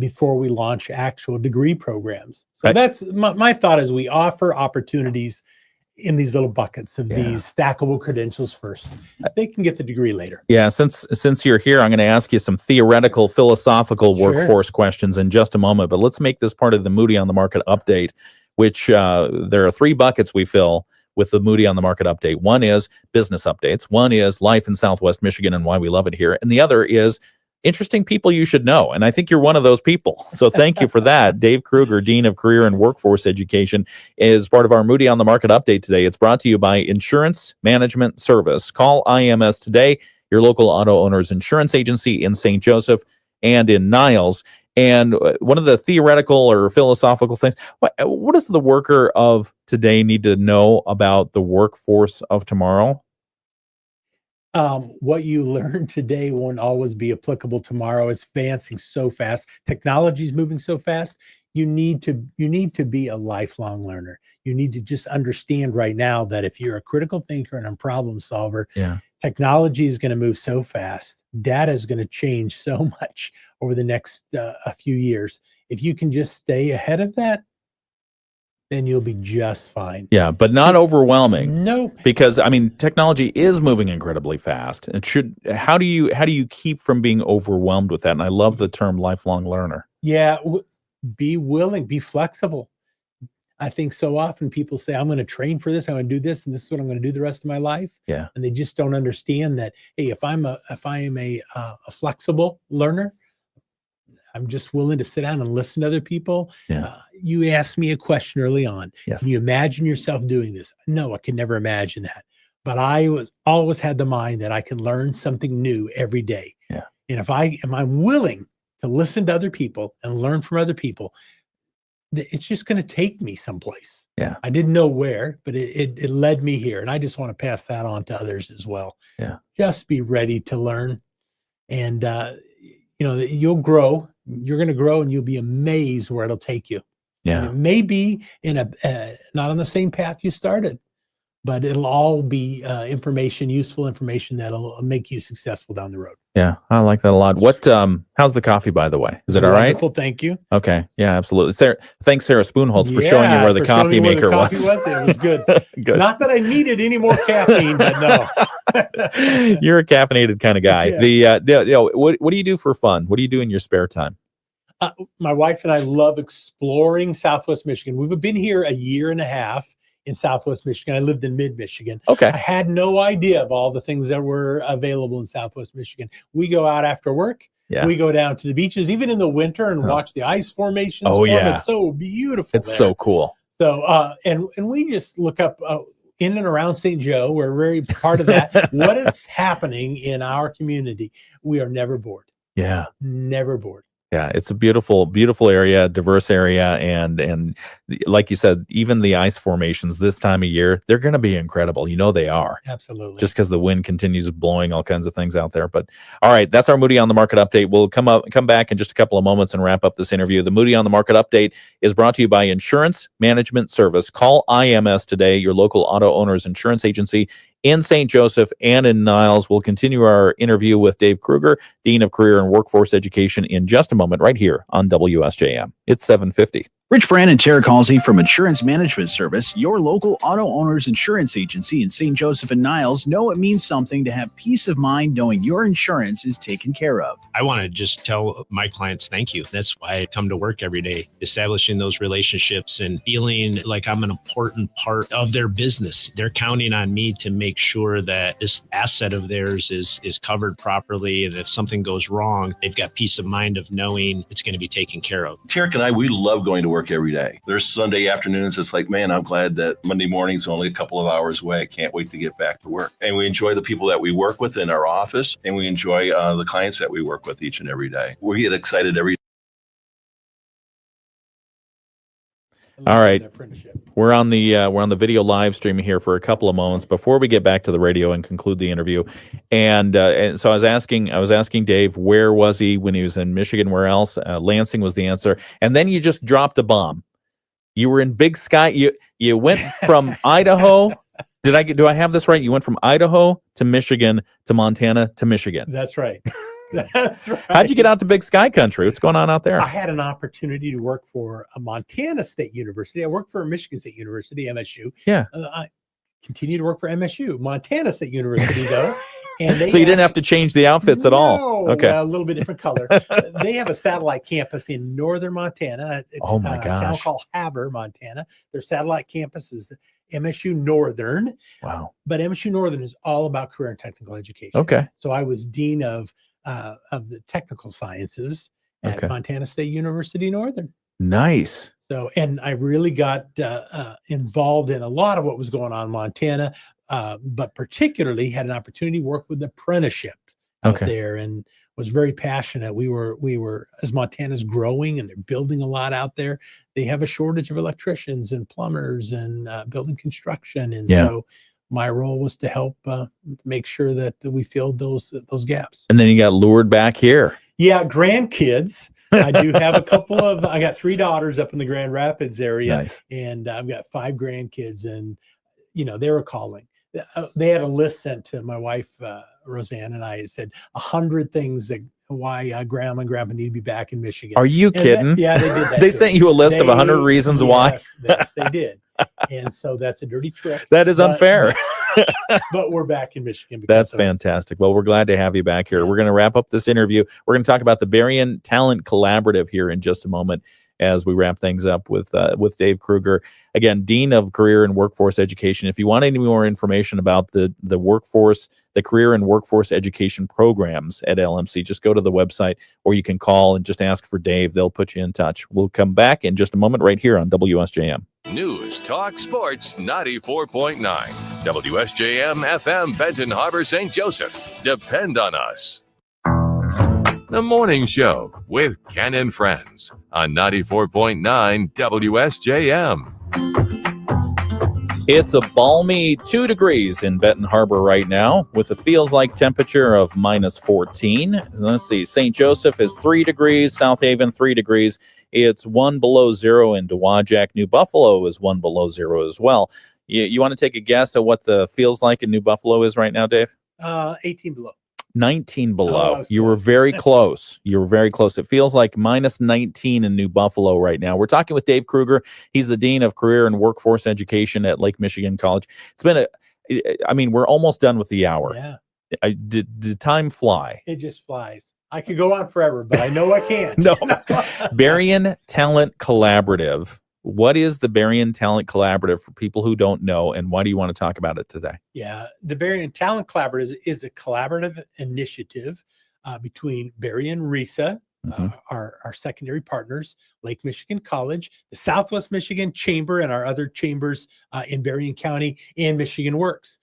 S4: before we launch actual degree programs. So that's my thought, is we offer opportunities in these little buckets of these stackable credentials first. They can get the degree later.
S3: Yeah, since you're here, I'm going to ask you some theoretical, philosophical workforce questions in just a moment. But let's make this part of the Moody on the Market update, which there are 3 buckets we fill with the Moody on the Market update. One is business updates. One is life in Southwest Michigan and why we love it here. And the other is interesting people you should know. And I think you're one of those people. So thank you for that. Dave Krueger, Dean of Career and Workforce Education, is part of our Moody on the Market update today. It's brought to you by Insurance Management Service. Call IMS today, your local auto owner's insurance agency in St. Joseph and in Niles. And one of the theoretical or philosophical things, what does the worker of today need to know about the workforce of tomorrow?
S4: What you learn today won't always be applicable tomorrow. It's advancing so fast. Technology is moving so fast. You need to be a lifelong learner. You need to just understand right now that if you're a critical thinker and a problem solver, technology is going to move so fast. Data is going to change so much over the next a few years. If you can just stay ahead of that, then you'll be just fine.
S3: Yeah, but not overwhelming.
S4: Nope.
S3: Because I mean, technology is moving incredibly fast. And how do you keep from being overwhelmed with that? And I love the term lifelong learner.
S4: Yeah, be willing, be flexible. I think so often people say, I'm going to train for this, I'm going to do this, and this is what I'm going to do the rest of my life.
S3: Yeah.
S4: And they just don't understand that, hey, if I am a flexible learner, I'm just willing to sit down and listen to other people. You asked me a question early on.
S3: Yes.
S4: Can you imagine yourself doing this? No, I could never imagine that. But I always had the mind that I can learn something new every day.
S3: Yeah.
S4: And if I'm willing to listen to other people and learn from other people, it's just going to take me someplace.
S3: Yeah.
S4: I didn't know where, but it led me here. And I just want to pass that on to others as well.
S3: Yeah.
S4: Just be ready to learn. And, you'll grow. You're going to grow and you'll be amazed where it'll take you. And
S3: Yeah.
S4: it may be in not on the same path you started, but it'll all be useful information that'll make you successful down the road.
S3: Yeah. I like that a lot. How's the coffee, by the way? Is it all right?
S4: Wonderful. Thank you.
S3: Okay. Yeah, absolutely. Thanks, Sarah Spoonholtz, for showing you where the coffee maker was.
S4: It was good.
S3: Good.
S4: Not that I needed any more caffeine, but no.
S3: You're a caffeinated kind of guy.
S4: Yeah.
S3: What do you do for fun? What do you do in your spare time?
S4: My wife and I love exploring Southwest Michigan. We've been here a year and a half in Southwest Michigan. I lived in mid-Michigan.
S3: Okay.
S4: I had no idea of all the things that were available in Southwest Michigan. We go out after work.
S3: Yeah.
S4: We go down to the beaches, even in the winter, and watch the ice formations.
S3: Oh, yeah.
S4: It's so beautiful.
S3: It's so cool.
S4: So, and we just look up in and around St. Joe. We're very part of that. What is happening in our community? We are never bored.
S3: Yeah.
S4: Never bored.
S3: Yeah, it's a beautiful, beautiful area, diverse area, and like you said, even the ice formations this time of year, they're going to be incredible. They are.
S4: Absolutely.
S3: Just because the wind continues blowing all kinds of things out there. But all right, that's our Moody on the Market update. We'll come back in just a couple of moments and wrap up this interview. The Moody on the Market update is brought to you by Insurance Management Service. Call IMS today, your local auto owner's insurance agency in St. Joseph and in Niles. We'll continue our interview with Dave Krueger, Dean of Career and Workforce Education, in just a moment right here on WSJM. It's 7:50.
S14: Rich Brand and Tara Halsey from Insurance Management Service, your local auto owner's insurance agency in St. Joseph and Niles, know it means something to have peace of mind knowing your insurance is taken care of.
S15: I want to just tell my clients thank you. That's why I come to work every day, establishing those relationships and feeling like I'm an important part of their business. They're counting on me to make sure that this asset of theirs is covered properly. And if something goes wrong, they've got peace of mind of knowing it's going to be taken care of.
S16: Tarek and I, we love going to work every day. There's Sunday afternoons. It's like, man, I'm glad that Monday morning's only a couple of hours away. I can't wait to get back to work. And we enjoy the people that we work with in our office, and we enjoy the clients that we work with each and every day. We get excited every day.
S3: All right, we're on the video live stream here for a couple of moments before we get back to the radio and conclude the interview. And so I was asking Dave, where was he when he was in Michigan? Where else? Lansing was the answer. And then you just dropped a bomb. You were in Big Sky. You went from Idaho. Do I have this right? You went from Idaho to Michigan to Montana to Michigan.
S4: That's right. That's right.
S3: How'd you get out to Big Sky Country? What's going on out there?
S4: I had an opportunity to work for a Montana State University. I worked for Michigan State University, MSU.
S3: Yeah.
S4: I continue to work for MSU, Montana State University, though. And
S3: so you didn't have to change the outfits at all? Okay.
S4: A little bit different color. They have a satellite campus in northern Montana.
S3: Oh, my
S4: A town
S3: gosh.
S4: called Havre, Montana. Their satellite campus is MSU Northern.
S3: Wow.
S4: But MSU Northern is all about career and technical education.
S3: Okay.
S4: So I was dean of the technical sciences at Montana State University Northern.
S3: Nice.
S4: So, and I really got involved in a lot of what was going on in Montana, but particularly had an opportunity to work with apprenticeship out there, and was very passionate. We were as Montana's growing and they're building a lot out there. They have a shortage of electricians and plumbers and building construction, and so my role was to help make sure that we filled those gaps.
S3: And then you got lured back here.
S4: Yeah, grandkids. I do have I got 3 daughters up in the Grand Rapids area.
S3: Nice.
S4: And I've got 5 grandkids, and, they were calling. They had a list sent to my wife, Roseanne, and I. Said 100 things why grandma and grandpa need to be back in Michigan.
S3: Are you kidding?
S4: Yeah, they did that.
S3: They sent you a list of 100 reasons why.
S4: Yes, they did. And so that's a dirty trick.
S3: That is unfair.
S4: But we're back in Michigan.
S3: That's fantastic. Well, we're glad to have you back here. We're going to wrap up this interview. We're going to talk about the Berrien Talent Collaborative here in just a moment as we wrap things up with Dave Krueger, again, Dean of Career and Workforce Education. If you want any more information about the Career and Workforce Education programs at LMC, just go to the website, or you can call and just ask for Dave. They'll put you in touch. We'll come back in just a moment right here on WSJM.
S7: News Talk Sports 94.9 WSJM FM Benton Harbor, St. Joseph. Depend on us. The Morning Show with Ken and Friends on 94.9 WSJM.
S3: It's a balmy 2 degrees in Benton Harbor right now with a feels like temperature of minus 14. Let's see, St. Joseph is 3 degrees, South Haven 3 degrees. It's 1 below zero in Dowagiac. New Buffalo is 1 below zero as well. You want to take a guess at what the feels like in New Buffalo is right now, Dave?
S4: 18 below.
S3: 19 below.
S4: Oh,
S3: you were very close. You were very close. It feels like minus 19 in New Buffalo right now. We're talking with Dave Krueger. He's the Dean of Career and Workforce Education at Lake Michigan College. It's been we're almost done with the hour.
S4: Yeah.
S3: Did time fly?
S4: It just flies. I could go on forever, but I know I can't.
S3: No. Berrien Talent Collaborative. What is the Berrien Talent Collaborative for people who don't know, and why do you want to talk about it today?
S4: Yeah, the Berrien Talent Collaborative is a collaborative initiative between Berrien and RISA, our secondary partners, Lake Michigan College, the Southwest Michigan Chamber, and our other chambers in Berrien County, and Michigan Works.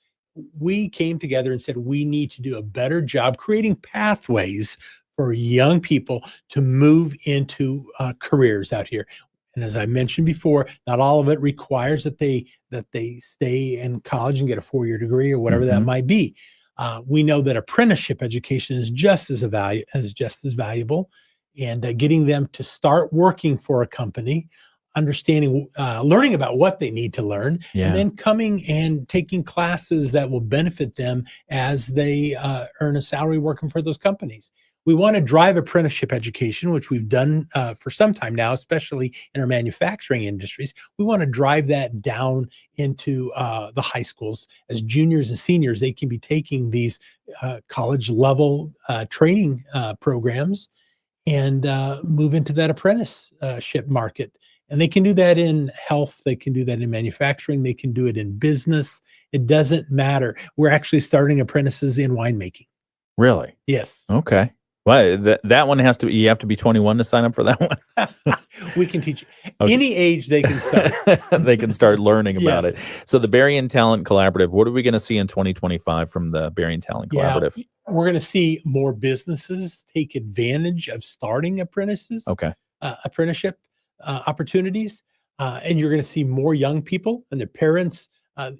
S4: We came together and said we need to do a better job creating pathways for young people to move into careers out here. And as I mentioned before, not all of it requires that they stay in college and get a 4-year degree or whatever that might be. We know that apprenticeship education is just as valuable, and getting them to start working for a company, understanding, learning about what they need to learn, and then coming and taking classes that will benefit them as they earn a salary working for those companies. We want to drive apprenticeship education, which we've done for some time now, especially in our manufacturing industries. We want to drive that down into the high schools. As juniors and seniors, they can be taking these college level training programs and move into that apprenticeship market. And they can do that in health. They can do that in manufacturing. They can do it in business. It doesn't matter. We're actually starting apprentices in winemaking.
S3: Really?
S4: Yes.
S3: Okay. Well, that one you have to be 21 to sign up for that one.
S4: We can teach any age they can start.
S3: They can start learning about it. So the Berrien Talent Collaborative, what are we going to see in 2025 from the Berrien Talent Collaborative?
S4: We're going to see more businesses take advantage of starting apprentices.
S3: Okay.
S4: Apprenticeship opportunities. And you're going to see more young people and their parents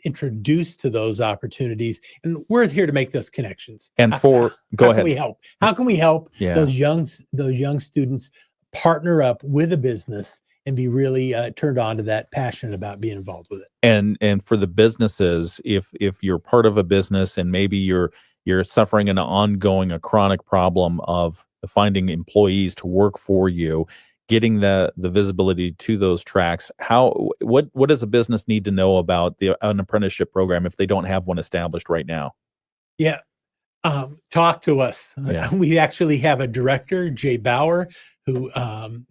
S4: introduced to those opportunities, and we're here to make those connections.
S3: And go ahead.
S4: How can we help? How can we help those young students partner up with a business and be really turned on to that, passionate about being involved with it?
S3: And for the businesses, if you're part of a business and maybe you're suffering a chronic problem of finding employees to work for you, getting the visibility to those tracks, what does a business need to know about an apprenticeship program if they don't have one established right now?
S4: Yeah. Talk to us.
S3: Yeah.
S4: We actually have a director, Jay Bauer, who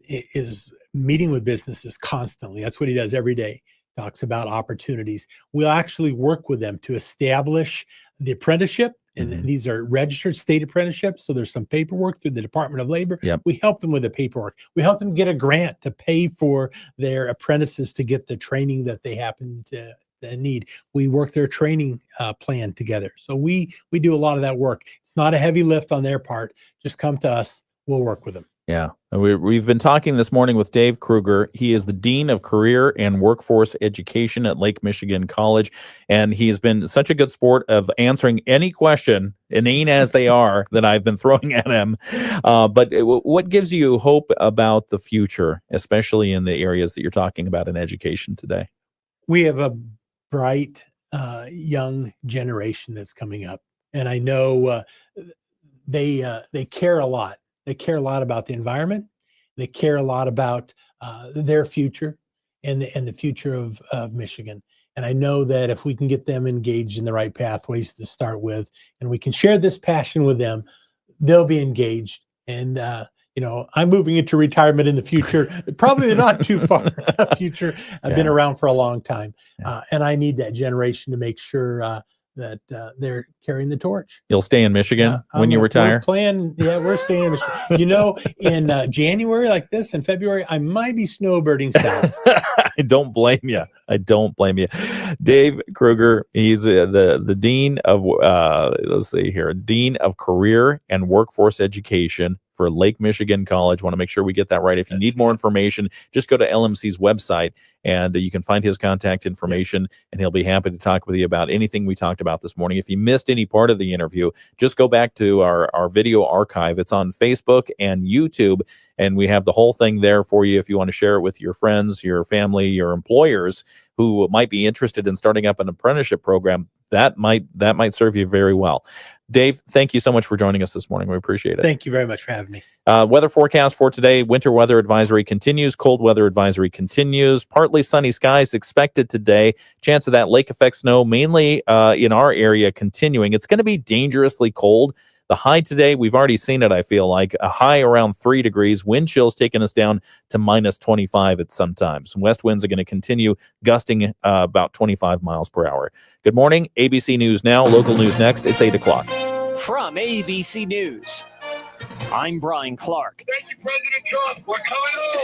S4: is meeting with businesses constantly. That's what he does every day. Talks about opportunities. We'll actually work with them to establish the apprenticeship. And these are registered state apprenticeships. So there's some paperwork through the Department of Labor.
S3: Yep.
S4: We help them with the paperwork. We help them get a grant to pay for their apprentices to get the training that they happen to need. We work their training plan together. So we do a lot of that work. It's not a heavy lift on their part. Just come to us. We'll work with them.
S3: Yeah. We've been talking this morning with Dave Krueger. He is the Dean of Career and Workforce Education at Lake Michigan College, and he has been such a good sport of answering any question, inane as they are, that I've been throwing at him. But what gives you hope about the future, especially in the areas that you're talking about in education today?
S4: We have a bright young generation that's coming up, and I know they care a lot. They care a lot about the environment. They care a lot about their future and the future of Michigan. And I know that if we can get them engaged in the right pathways to start with, and we can share this passion with them, they'll be engaged. And I'm moving into retirement in the future, probably not too far future. I've been around for a long time, and I need that generation to make sure that they're carrying the torch.
S3: You'll stay in Michigan when you retire?
S4: We're staying in Michigan. In January like this, in February, I might be snowbirding south.
S3: I don't blame you. Dave Krueger, he's the Dean of, Dean of Career and Workforce Education for Lake Michigan College. Want to make sure we get that right. If you need more information, just go to LMC's website and you can find his contact information, and he'll be happy to talk with you about anything we talked about this morning. If you missed any part of the interview, just go back to our video archive. It's on Facebook and YouTube, and we have the whole thing there for you if you want to share it with your friends, your family, your employers who might be interested in starting up an apprenticeship program. That might serve you very well. Dave, thank you so much for joining us this morning. We appreciate it.
S4: Thank you very much for having me.
S3: Weather forecast for today: winter weather advisory continues, cold weather advisory continues, partly sunny skies expected today. Chance of that lake effect snow mainly in our area continuing. It's going to be dangerously cold. The high today, we've already seen it, I feel like, a high around 3 degrees. Wind chills taking us down to minus 25 at some times. West winds are going to continue gusting about 25 miles per hour. Good morning. ABC News now. Local news next. It's 8 o'clock.
S2: From ABC News, I'm Brian Clark.
S17: Thank you, President Trump. We're coming home.